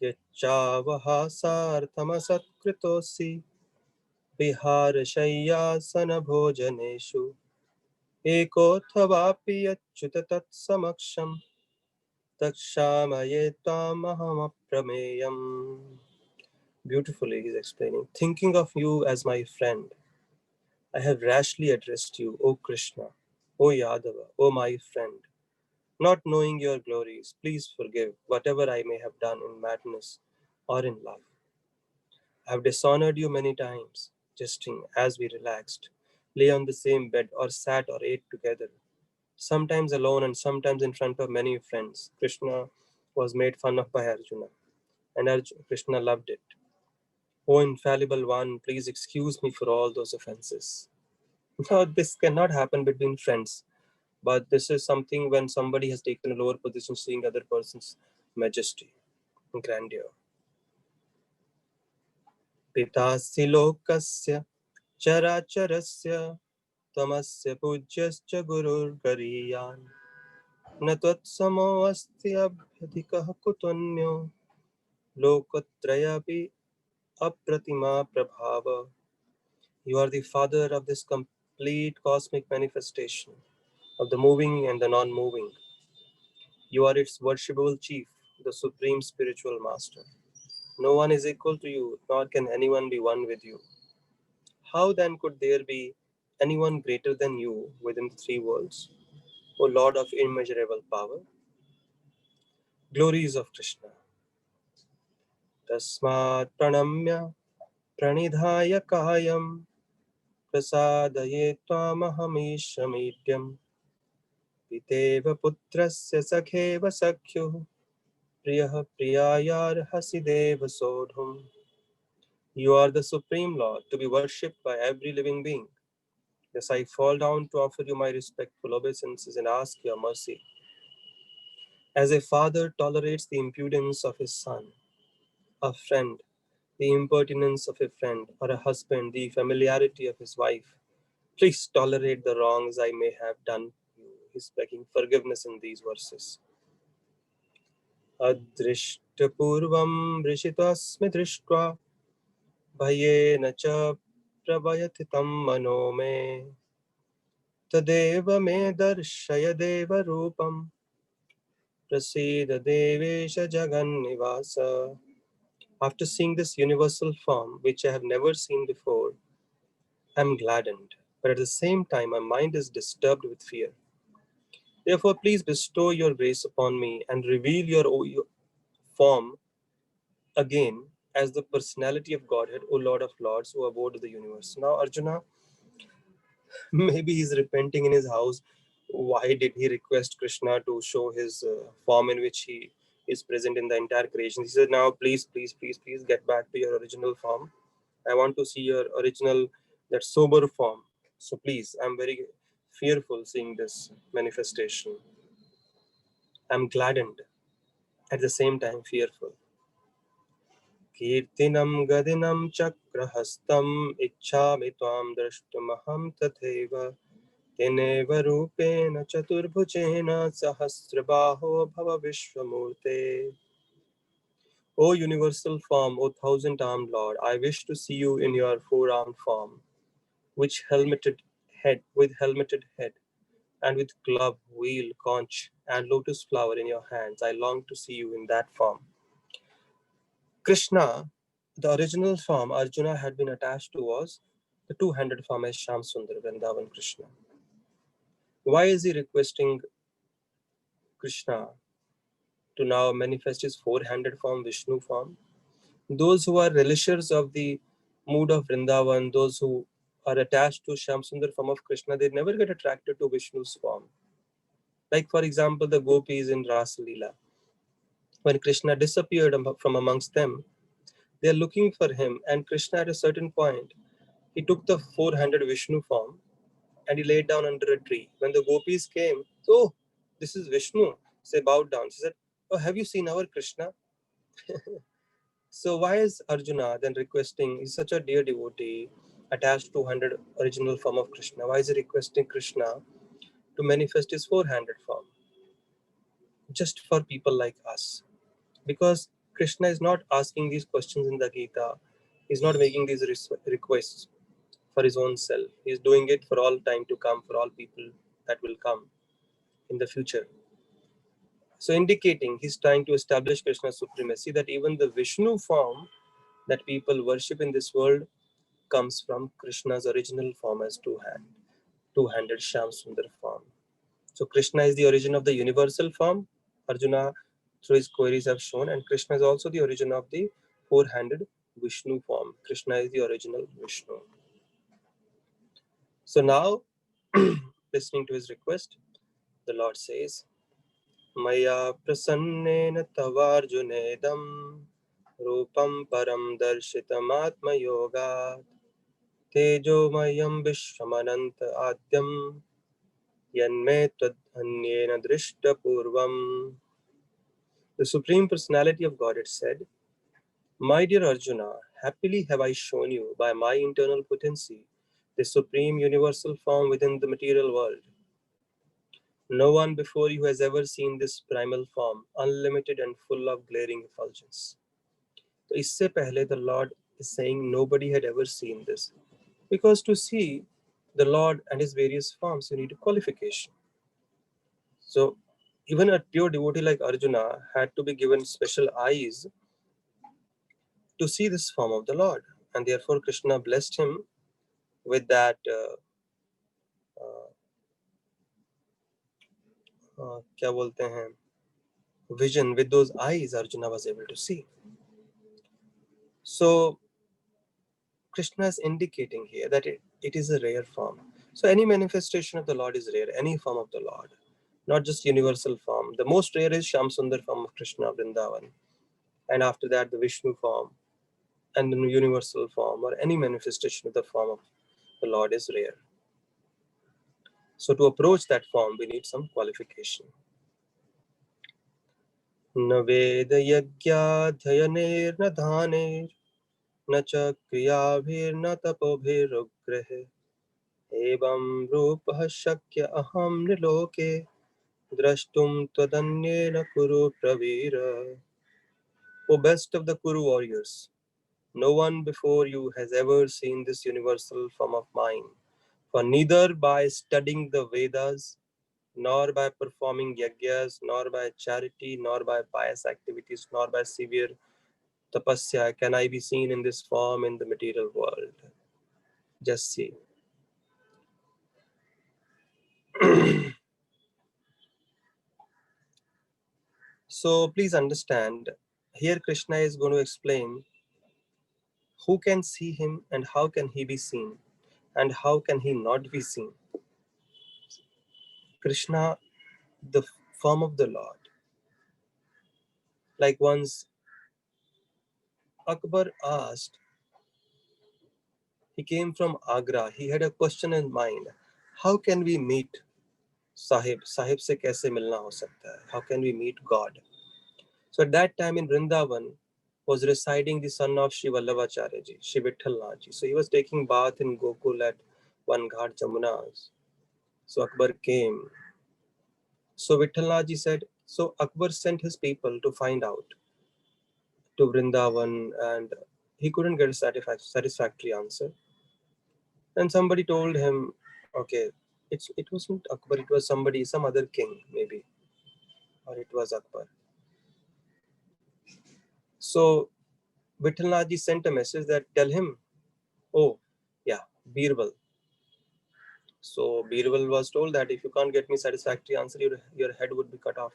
Yachavaha Sarthamasatkritossi Viharashayasana Bhojaneshu Ekothavapi Achyuta Tat Samaksham Takshamaye Tamaham Aprameyam. Beautifully, he's explaining. Thinking of you as my friend, I have rashly addressed you, O Krishna, O Yadava, O my friend. Not knowing your glories, please forgive whatever I may have done in madness or in love. I have dishonored you many times, jesting as we relaxed, lay on the same bed or sat or ate together, sometimes alone and sometimes in front of many friends. Krishna was made fun of by Arjuna, and Krishna loved it. O infallible one, please excuse me for all those offenses. Now, this cannot happen between friends, but this is something when somebody has taken a lower position, seeing other person's majesty and grandeur. Pitasi lokasya characharasya tamasya pujyascha gurur gariyan natvat samo asti abhyadikah kutunyo lokatrayapi apratima prabhava. You are the father of this complete cosmic manifestation of the moving and the non-moving. You are its worshipable chief, the supreme spiritual master. No one is equal to you, nor can anyone be one with you. How then could there be anyone greater than you within the three worlds, O Lord of immeasurable power? Glories of Krishna. Tasmat pranamya pranidhaya kayam prasadaye tvamahamishamidhyam piteva putrasya sakheva sakhyo priyah priyayarhasi deva sodhum. You are the Supreme Lord, to be worshipped by every living being. Thus I fall down to offer you my respectful obeisances and ask your mercy. As a father tolerates the impudence of his son, a friend, the impertinence of a friend, or a husband, the familiarity of his wife, please tolerate the wrongs I may have done you. He's begging forgiveness in these verses. Adrishtapurvam rishitasmi drishtva bhayena cha prabayatitam mano me tadeva me darshaya deva rupam prasida devesha jagannivasa. After seeing this universal form, which I have never seen before, I am gladdened, but at the same time my mind is disturbed with fear. Therefore, please bestow your grace upon me and reveal your form again as the personality of Godhead, O Lord of Lords, O abode of the universe. Now, Arjuna, maybe he's repenting in his house. Why did he request Krishna to show his form in which he is present in the entire creation? He said, now please, please, please, please get back to your original form. I want to see your original, that sober form. So please, I'm very fearful seeing this manifestation. I'm gladdened, at the same time fearful. Kirtinam gadinam chakrahastam ichchami tvam drashtumaham tatheva Teneva rupena chaturbhujena sahasrabaho bhava vishwamurte. O universal form, O thousand-armed Lord, I wish to see you in your four-armed form. with helmeted head, and with glove, wheel, conch, and lotus flower in your hands. I long to see you in that form. Krishna, the original form Arjuna had been attached to, was the two-handed form as Sham Sundar, Vrindavan Krishna. Why is he requesting Krishna to now manifest his four-handed form, Vishnu form? Those who are relishers of the mood of Vrindavan, those who are attached to Sham Sundar form of Krishna, they never get attracted to Vishnu's form. Like, for example, the gopis in Rasa Leela. When Krishna disappeared from amongst them, they are looking for him, and Krishna at a certain point, he took the four-handed Vishnu form and he laid down under a tree. When the gopis came, oh, this is Vishnu. They bowed down. She said, oh, have you seen our Krishna? So why is Arjuna then requesting, he's such a dear devotee, attached to 100 original form of Krishna, why is he requesting Krishna to manifest his four-handed form? Just for people like us. Because Krishna is not asking these questions in the Gita. He's not making these requests for his own self. He's doing it for all time to come, for all people that will come in the future. So indicating he's trying to establish Krishna's supremacy, that even the Vishnu form that people worship in this world comes from Krishna's original form as two-handed Sham Sundar form. So Krishna is the origin of the universal form, Arjuna through his queries have shown, and Krishna is also the origin of the four-handed Vishnu form. Krishna is the original Vishnu. So now, listening to his request, the Lord says, Maya prasannena tavarjunedam rupam param darshitam atma yogat tejomayam vishwamananta adyam yanme tadhanyena drishta purvam. The Supreme Personality of Godhead said, My dear Arjuna, happily have I shown you by my internal potency the supreme universal form within the material world. No one before you has ever seen this primal form, unlimited and full of glaring effulgence. So, isse pehle the Lord is saying nobody had ever seen this. Because to see the Lord and his various forms, you need a qualification. So, even a pure devotee like Arjuna had to be given special eyes to see this form of the Lord. And therefore, Krishna blessed him with that क्या बोलते हैं vision. With those eyes, Arjuna was able to see. So Krishna is indicating here that it is a rare form. So any manifestation of the Lord is rare, any form of the Lord, not just universal form. The most rare is Sham Sundar form of Krishna, Vrindavan, and after that the Vishnu form and the universal form, or any manifestation of the form of the Lord is rare. So to approach that form, we need some qualification. न वेद यज्ञाध्ययनेर्न दानेर् न च क्रियाभिर्न तपोभिरुग्रः एवं रूपः शक्य अहं नृलोके द्रष्टुम त्वदन्येन कुरु Pravir. O best of the Kuru warriors, no one before you has ever seen this universal form of mine, for neither by studying the Vedas, nor by performing yajnas, nor by charity, nor by pious activities, nor by severe tapasya can I be seen in this form in the material world. Just see. So please understand, here Krishna is going to explain who can see him and how can he be seen and how can he not be seen. Krishna, the form of the Lord. Like once Akbar asked, he came from Agra, he had a question in mind, how can we meet Sahib? Sahib se kaise milna ho sakta hai? How can we meet God? So at that time in Vrindavan was residing the son of Shri Vallabhacharya ji, Shri Vithalnath ji. So he was taking bath in Gokul at one Ghat Jamunas. So Akbar came. So Vithalnath ji said, so Akbar sent his people to find out to Vrindavan, and he couldn't get a satisfactory answer. And somebody told him, okay, it wasn't Akbar, it was somebody, some other king maybe, or it was Akbar. So Vithalnathji sent a message that tell him, oh, yeah, Birbal. So Birbal was told that if you can't get me satisfactory answer, your head would be cut off.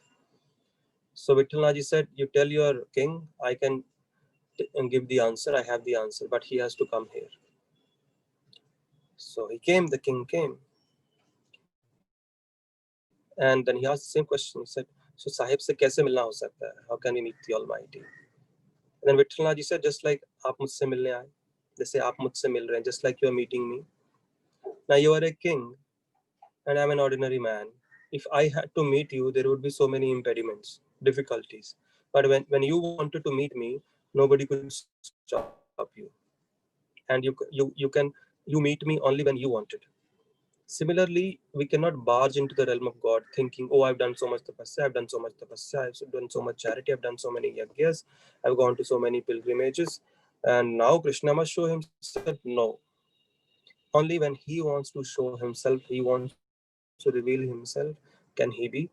So Vithalnathji said, you tell your king, I can give the answer, I have the answer, but he has to come here. So he came, the king came. And then he asked the same question. He said, so Sahib se kaise milna ho sakta hai? How can we meet the Almighty? And then Vithalnathji said, just like aap mujhse milne aaye, जैसे आप मुझसे मिल रहे हैं, just like you are meeting me. Now you are a king and I'm an ordinary man. If I had to meet you, there would be so many impediments, difficulties. But when you wanted to meet me, nobody could stop you. And you meet me only when you wanted. Similarly, we cannot barge into the realm of God thinking, oh, I've done so much tapasya, I've done so much tapasya, I've done so much charity, I've done so many yagyas, I've gone to so many pilgrimages, and now Krishna must show himself. No. Only when he wants to show himself, he wants to reveal himself, can he be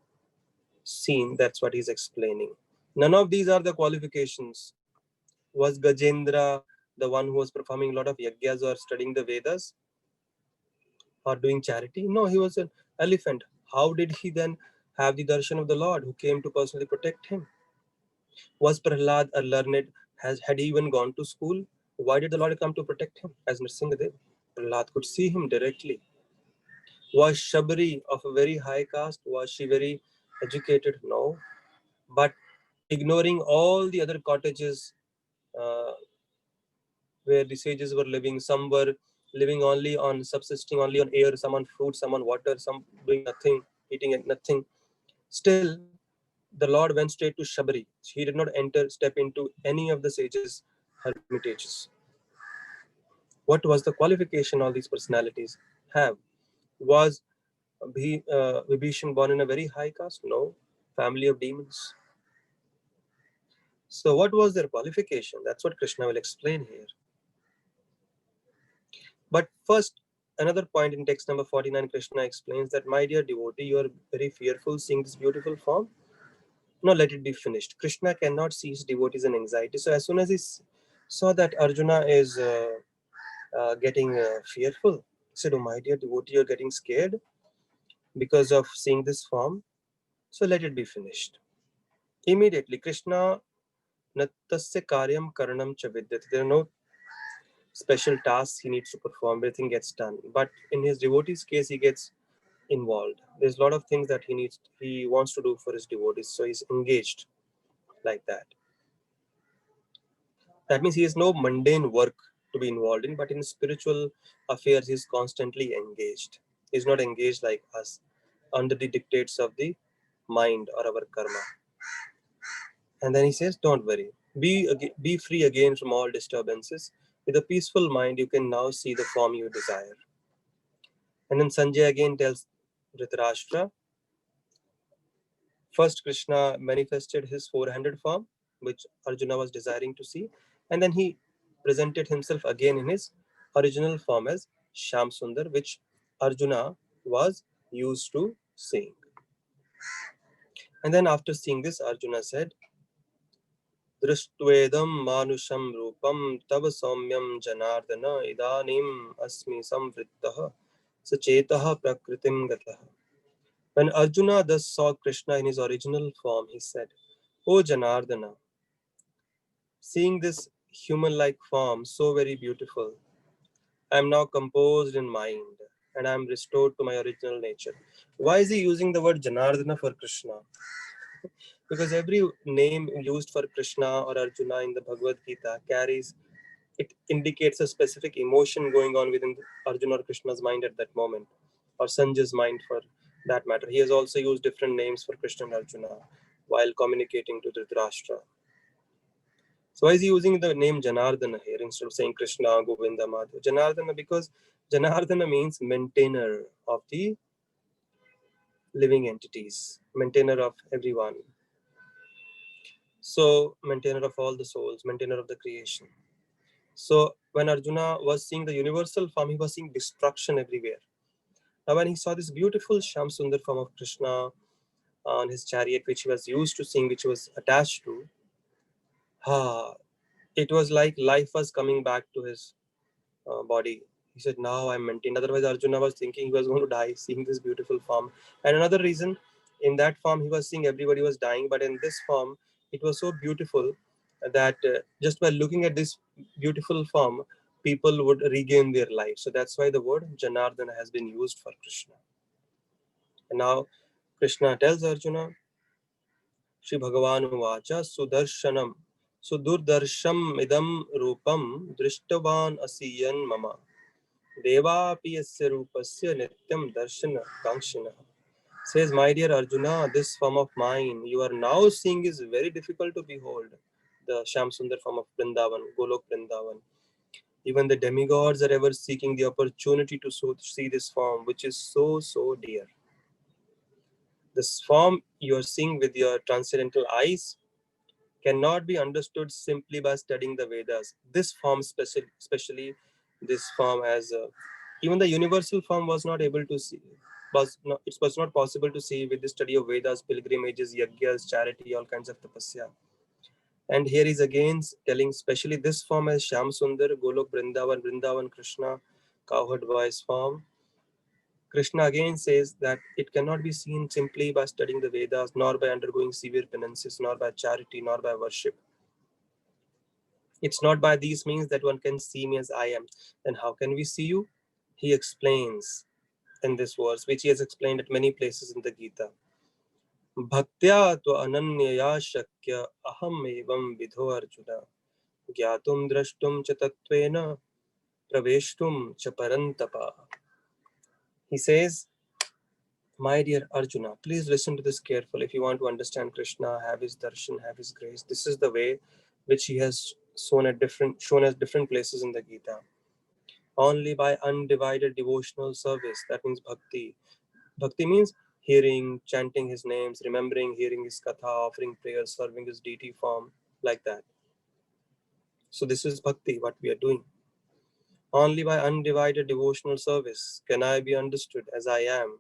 seen. That's what he's explaining. None of these are the qualifications. Was Gajendra the one who was performing a lot of yagyas or studying the Vedas or doing charity? No, he was an elephant. How did he then have the darshan of the Lord who came to personally protect him? Was Prahlad a learned? Had he even gone to school? Why did the Lord come to protect him as Nrsimhadev? Prahlad could see him directly. Was Shabari of a very high caste? Was she very educated? No. But ignoring all the other cottages uh, where the sages were living, some were living only on subsisting only on air, some on fruit, some on water, some doing nothing, eating nothing. Still, the Lord went straight to Shabari. He did not step into any of the sages' hermitages. What was the qualification all these personalities have? Was Vibhishan born in a very high caste? No. Family of demons. So what was their qualification? That's what Krishna will explain here. But first, another point in text number 49, Krishna explains that, my dear devotee, you are very fearful seeing this beautiful form. No, let it be finished. Krishna cannot see his devotees in anxiety. So as soon as he saw that Arjuna is getting fearful, he said, oh my dear devotee, you're getting scared because of seeing this form. So let it be finished. Immediately, Krishna Nattasya karyam karanam cha vidyate. There are no special tasks he needs to perform. Everything gets done. But in his devotees' case, he gets involved. There's a lot of things that he wants to do for his devotees. So he's engaged like that. That means he has no mundane work to be involved in, but in spiritual affairs, he's constantly engaged. He's not engaged like us under the dictates of the mind or our karma. And then he says, don't worry. Be free again from all disturbances. With a peaceful mind, you can now see the form you desire. And then Sanjay again tells Dhritarashtra, first Krishna manifested his four-handed form, which Arjuna was desiring to see. And then he presented himself again in his original form as Sham Sundar, which Arjuna was used to seeing. And then after seeing this, Arjuna said, दृष्ट्वेदं मानुषं रूपं तव सौम्यं जनार्दन इदानीम् अस्मि संवृत्तः सचेतः प्रकृतिं गतः. When Arjuna thus saw Krishna in his original form, he said, O Janardana, seeing this human-like form so very beautiful, I am now composed in mind and I am restored to my original nature. Why is he using the word Janardana for Krishna? Because every name used for Krishna or Arjuna in the Bhagavad Gita it indicates a specific emotion going on within Arjuna or Krishna's mind at that moment, or Sanjay's mind for that matter. He has also used different names for Krishna and Arjuna while communicating to Dhritarashtra. So why is he using the name Janardana here instead of saying Krishna, Govinda, Madhava? Janardana, because Janardana means maintainer of the living entities, maintainer of everyone. So maintainer of all the souls, maintainer of the creation. So when Arjuna was seeing the universal form, he was seeing destruction everywhere. Now when he saw this beautiful Shyam Sundar form of Krishna on his chariot, which he was used to seeing, which he was attached to, it was like life was coming back to his body. He said, now I'm maintained. Otherwise, Arjuna was thinking he was going to die seeing this beautiful form. And another reason, in that form, he was seeing everybody was dying. But in this form, it was so beautiful that just by looking at this beautiful form, people would regain their life. So that's why the word Janardana has been used for Krishna. And now Krishna tells Arjuna, Shri Bhagavan Vacha Sudarshanam Sudurdarsham idam rupam drishtavan asiyan mama Devapi yasya rupasya nityam darshana kankshina. Says, my dear Arjuna, this form of mine you are now seeing is very difficult to behold. The Shyam Sundar form of Vrindavan, Golok Vrindavan. Even the demigods are ever seeking the opportunity to see this form, which is so dear. This form you are seeing with your transcendental eyes cannot be understood simply by studying the Vedas. This form, especially this form, as even the universal form was not able to see. It was not possible to see with the study of Vedas, pilgrimages, yagyas, charity, all kinds of tapasya. And here is again telling, especially this form as Shyam Sundar, Golok Vrindavan, Vrindavan Krishna, cowherd voice form. Krishna again says that it cannot be seen simply by studying the Vedas, nor by undergoing severe penances, nor by charity, nor by worship. It's not by these means that one can see me as I am. Then how can we see you? He explains in this verse, which he has explained at many places in the Gita. Bhaktya tu ananyaya shakya aham evam vidho arjuna gyatum drashtum cha tattvena praveshtum cha parantapa. He says, my dear Arjuna, please listen to this carefully. If you want to understand Krishna, have his darshan, have his grace, this is the way which he has shown at different places in the Gita. Only by undivided devotional service, that means bhakti. Bhakti means hearing, chanting his names, remembering, hearing his katha, offering prayers, serving his deity form, like that. So this is bhakti, what we are doing. Only by undivided devotional service can I be understood as I am,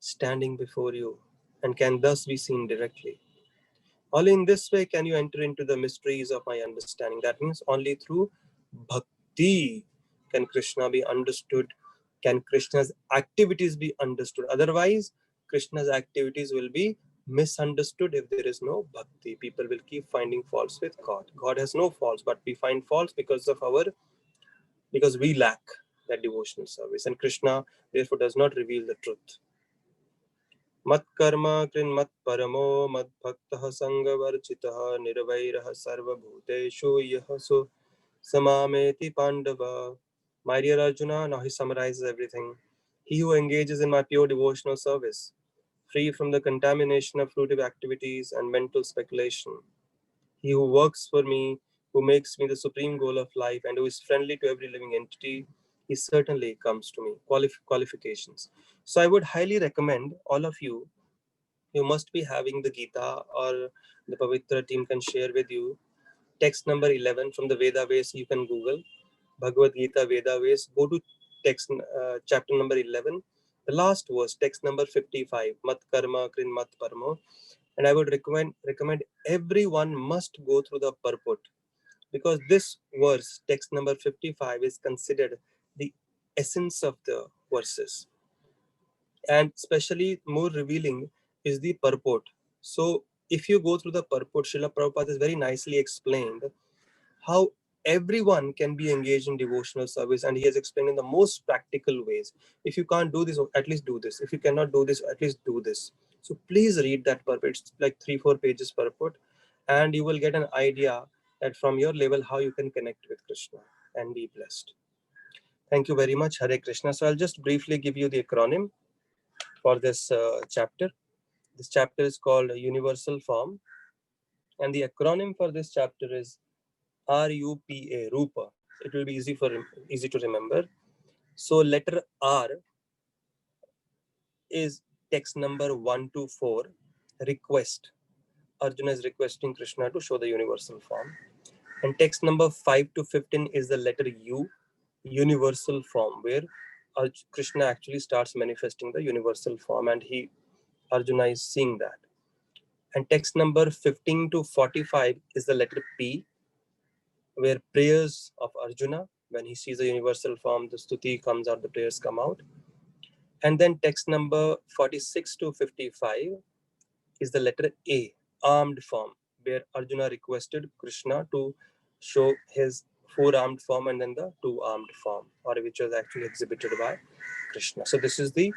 standing before you, and can thus be seen directly. Only in this way can you enter into the mysteries of my understanding. That means only through bhakti can Krishna be understood, can Krishna's activities be understood. Otherwise, Krishna's activities will be misunderstood if there is no bhakti. People will keep finding faults with God. God has no faults, but we find faults because we lack that devotional service. And Krishna therefore does not reveal the truth. मत्कर्म कृन्मत् परमो मद्भक्तः संगवर्जितः निर्वैरः सर्वभूतेषु यः सु समामेति Pandav. My dear Arjuna, now he summarizes everything. He who engages in my pure devotional service, free from the contamination of fruitive activities and mental speculation. He who works for me, who makes me the supreme goal of life, and who is friendly to every living entity, he certainly comes to me. Qualifications. So I would highly recommend all of you must be having the Gita, or the Pavitra team can share with you. Text number 11 from the Veda Ways, you can Google Bhagavad Gita Veda Ways. Go to text chapter number 11, the last verse, text number 55, Mat Karma Krin Mat Parmo. And I would recommend everyone must go through the purport, because this verse, text number 55, is considered the essence of the verses, and especially more revealing is the purport. So if you go through the purport, Srila Prabhupada is very nicely explained how everyone can be engaged in devotional service, and he has explained in the most practical ways. If you can't do this, at least do this. If you cannot do this, at least do this. So please read that purport. It's like 3-4 pages purport, and you will get an idea that from your level how you can connect with Krishna and be blessed. Thank you very much. Hare Krishna. So I'll just briefly give you the acronym for this chapter. This chapter is called Universal Form, and the acronym for this chapter is RUPA, Rupa. It will be easy to remember. So letter R is text number 1 to 4, request. Arjuna is requesting Krishna to show the universal form. And text number 5 to 15 is the letter U, universal form, where Krishna actually starts manifesting the universal form, and Arjuna is seeing that. And text number 15 to 45 is the letter P, where prayers of Arjuna, when he sees the universal form, the stuti comes out, the prayers come out. And then text number 46 to 55 is the letter A, armed form, where Arjuna requested Krishna to show his four-armed form and then the two-armed form, or which was actually exhibited by Krishna. So this is the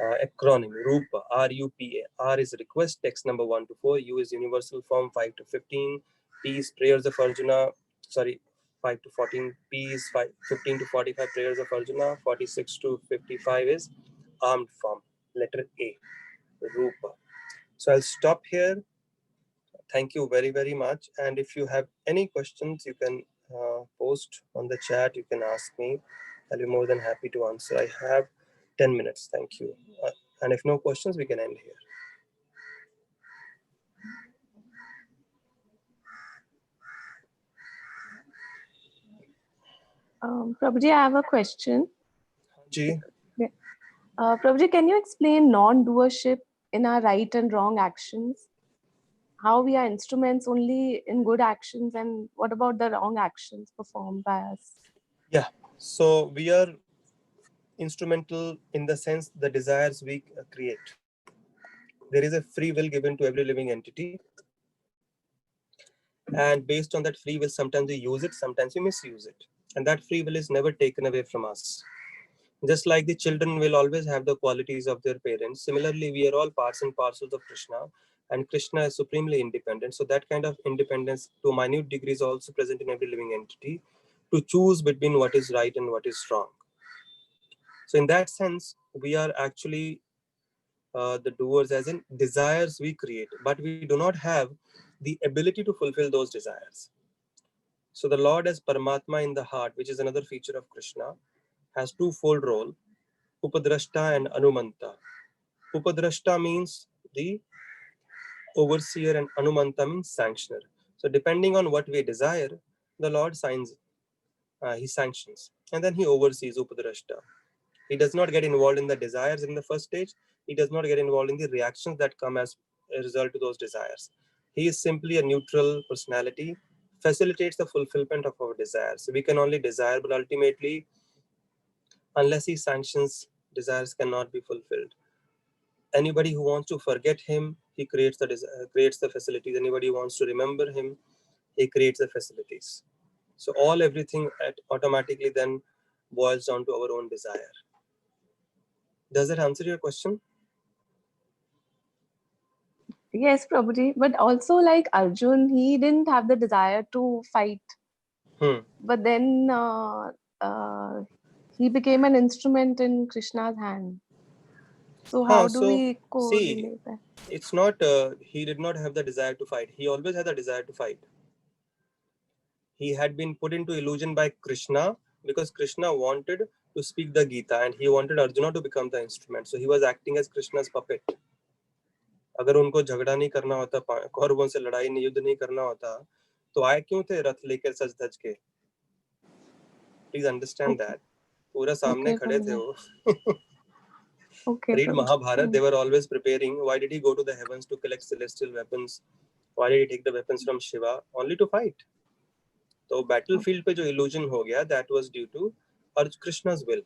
acronym Rupa, R-U-P-A. R is request, text number 1 to 4. U is universal form, 5 to 15. P is prayers of Arjuna, 5 to 14. P is 15 to 45 prayers of Arjuna. 46 to 55 is armed form, letter A, Rupa. So I'll stop here. Thank you very, very much. And if you have any questions, you can post on the chat. You can ask me. I'll be more than happy to answer. I have 10 minutes. Thank you. And if no questions, we can end here. Prabhuji, I have a question. Ji. Prabhuji, can you explain non-doership in our right and wrong actions? How we are instruments only in good actions, and what about the wrong actions performed by us? Yeah, so we are instrumental in the sense the desires we create. There is a free will given to every living entity, and based on that free will, sometimes we use it, sometimes we misuse it, and that free will is never taken away from us. Just like the children will always have the qualities of their parents, similarly we are all parts and parcels of Krishna, and Krishna is supremely independent. So that kind of independence to a minute degree is also present in every living entity, to choose between what is right and what is wrong. So in that sense, we are actually the doers, as in desires we create, but we do not have the ability to fulfill those desires. So the Lord as Paramatma in the heart, which is another feature of Krishna, has twofold role, Upadrashta and Anumanta. Upadrashta means the overseer and Anumanta means sanctioner. So depending on what we desire, the Lord he sanctions, and then he oversees Upadrashta. He does not get involved in the desires in the first stage. He does not get involved in the reactions that come as a result to those desires. He is simply a neutral personality, facilitates the fulfillment of our desires. We can only desire, but ultimately, unless he sanctions, desires cannot be fulfilled. Anybody who wants to forget him, he creates the facilities. Anybody who wants to remember him, he creates the facilities. So everything automatically then boils down to our own desire. Does that answer your question? Yes, Prabhuji, but also like Arjun, he didn't have the desire to fight, but then he became an instrument in Krishna's hand. So how do we coordinate that? It's not he did not have the desire to fight. He always had the desire to fight. He had been put into illusion by Krishna because Krishna wanted to speak the Gita and he wanted Arjuna to become the instrument. So he was acting as Krishna's puppet. अगर उनको झगड़ा नहीं करना होता, कौरवों से लड़ाई नहीं, युद्ध नहीं करना होता, तो आए क्यों थे रथ लेकर सज धज के? Please understand that. पूरा सामने खड़े थे वो. Read Mahabharata, they were always preparing. Why did he go to the heavens to collect celestial weapons? Why did he take the weapons from Shiva? Only to fight. So battlefield पे जो illusion हो गया, that was due to Krishna's will,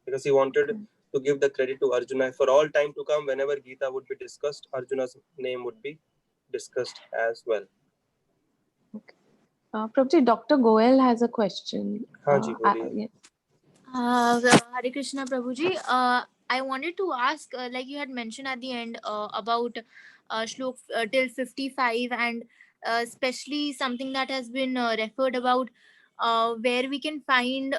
because he wanted to give the credit to Arjuna. For all time to come, whenever Gita would be discussed, Arjuna's name would be discussed as well. Okay. Prabhuji, Dr. Goel has a question. Yes. Hare Krishna, Prabhuji. I wanted to ask, like you had mentioned at the end about Shlok till 55, and especially something that has been referred about, where we can find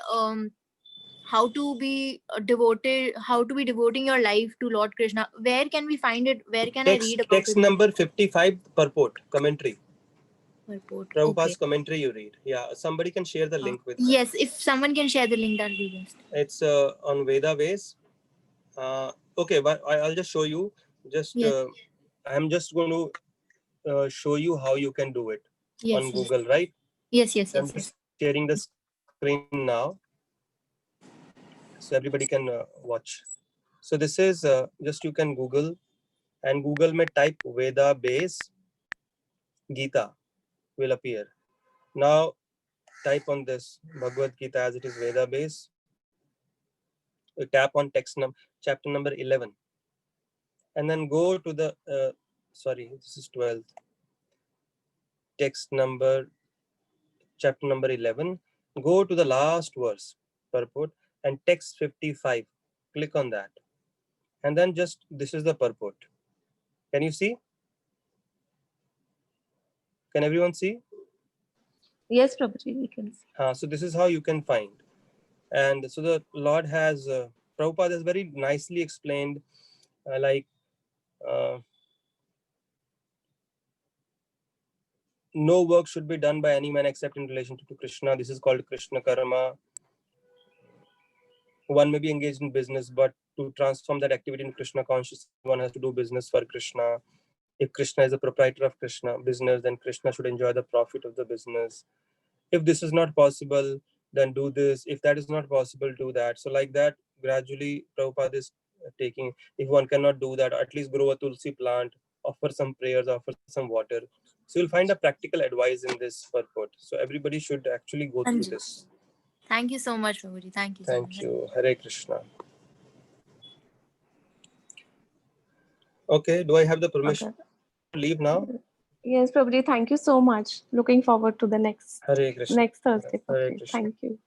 how to be devoted, how to be devoting your life to Lord Krishna. Where can we find it? Where can I read about text it? Number 55, purport, commentary. Prabhupada's Okay. commentary you read. Yeah, somebody can share the link with Yes, if someone can share the link, that'll be best. It's on Veda Ways. Okay, but I'll just show you. I'm just going to show you how you can do it. Yes, on yes. Google, right? Yes, yes, I'm yes, just yes. sharing the screen now, so everybody can watch. So this is just you can Google, and Google may type Veda base Gita will appear. Now type on this Bhagavad Gita as it is Veda base. You tap on chapter number 11, and then go to the sorry, this is 12th text number, chapter number 11. Go to the last verse purport and text 55. Click on that, and then just this is the purport. Can you see? Can everyone see? Yes, Prabhuji, we can see. So this is how you can find. And so the Lord has Prabhupada has very nicely explained, like uh, no work should be done by any man except in relation to Krishna. This is called Krishna karma. One may be engaged in business, but to transform that activity in Krishna consciousness, one has to do business for Krishna. If Krishna is the proprietor of Krishna business, then Krishna should enjoy the profit of the business. If this is not possible, then do this. If that is not possible, do that. So like that, gradually Prabhupada is taking, if one cannot do that, at least grow a tulsi plant, offer some prayers, offer some water. So you'll find a practical advice in this purport. So everybody should actually go through Anju. this. Thank you so much, Prabhuji. Thank you so Thank much. you. Hare Krishna. Okay, do I have the permission Okay. to leave now? Yes, Prabhuji, thank you so much. Looking forward to the Hare Krishna. next Thursday, Hare Prabhuji. Krishna. Thank you.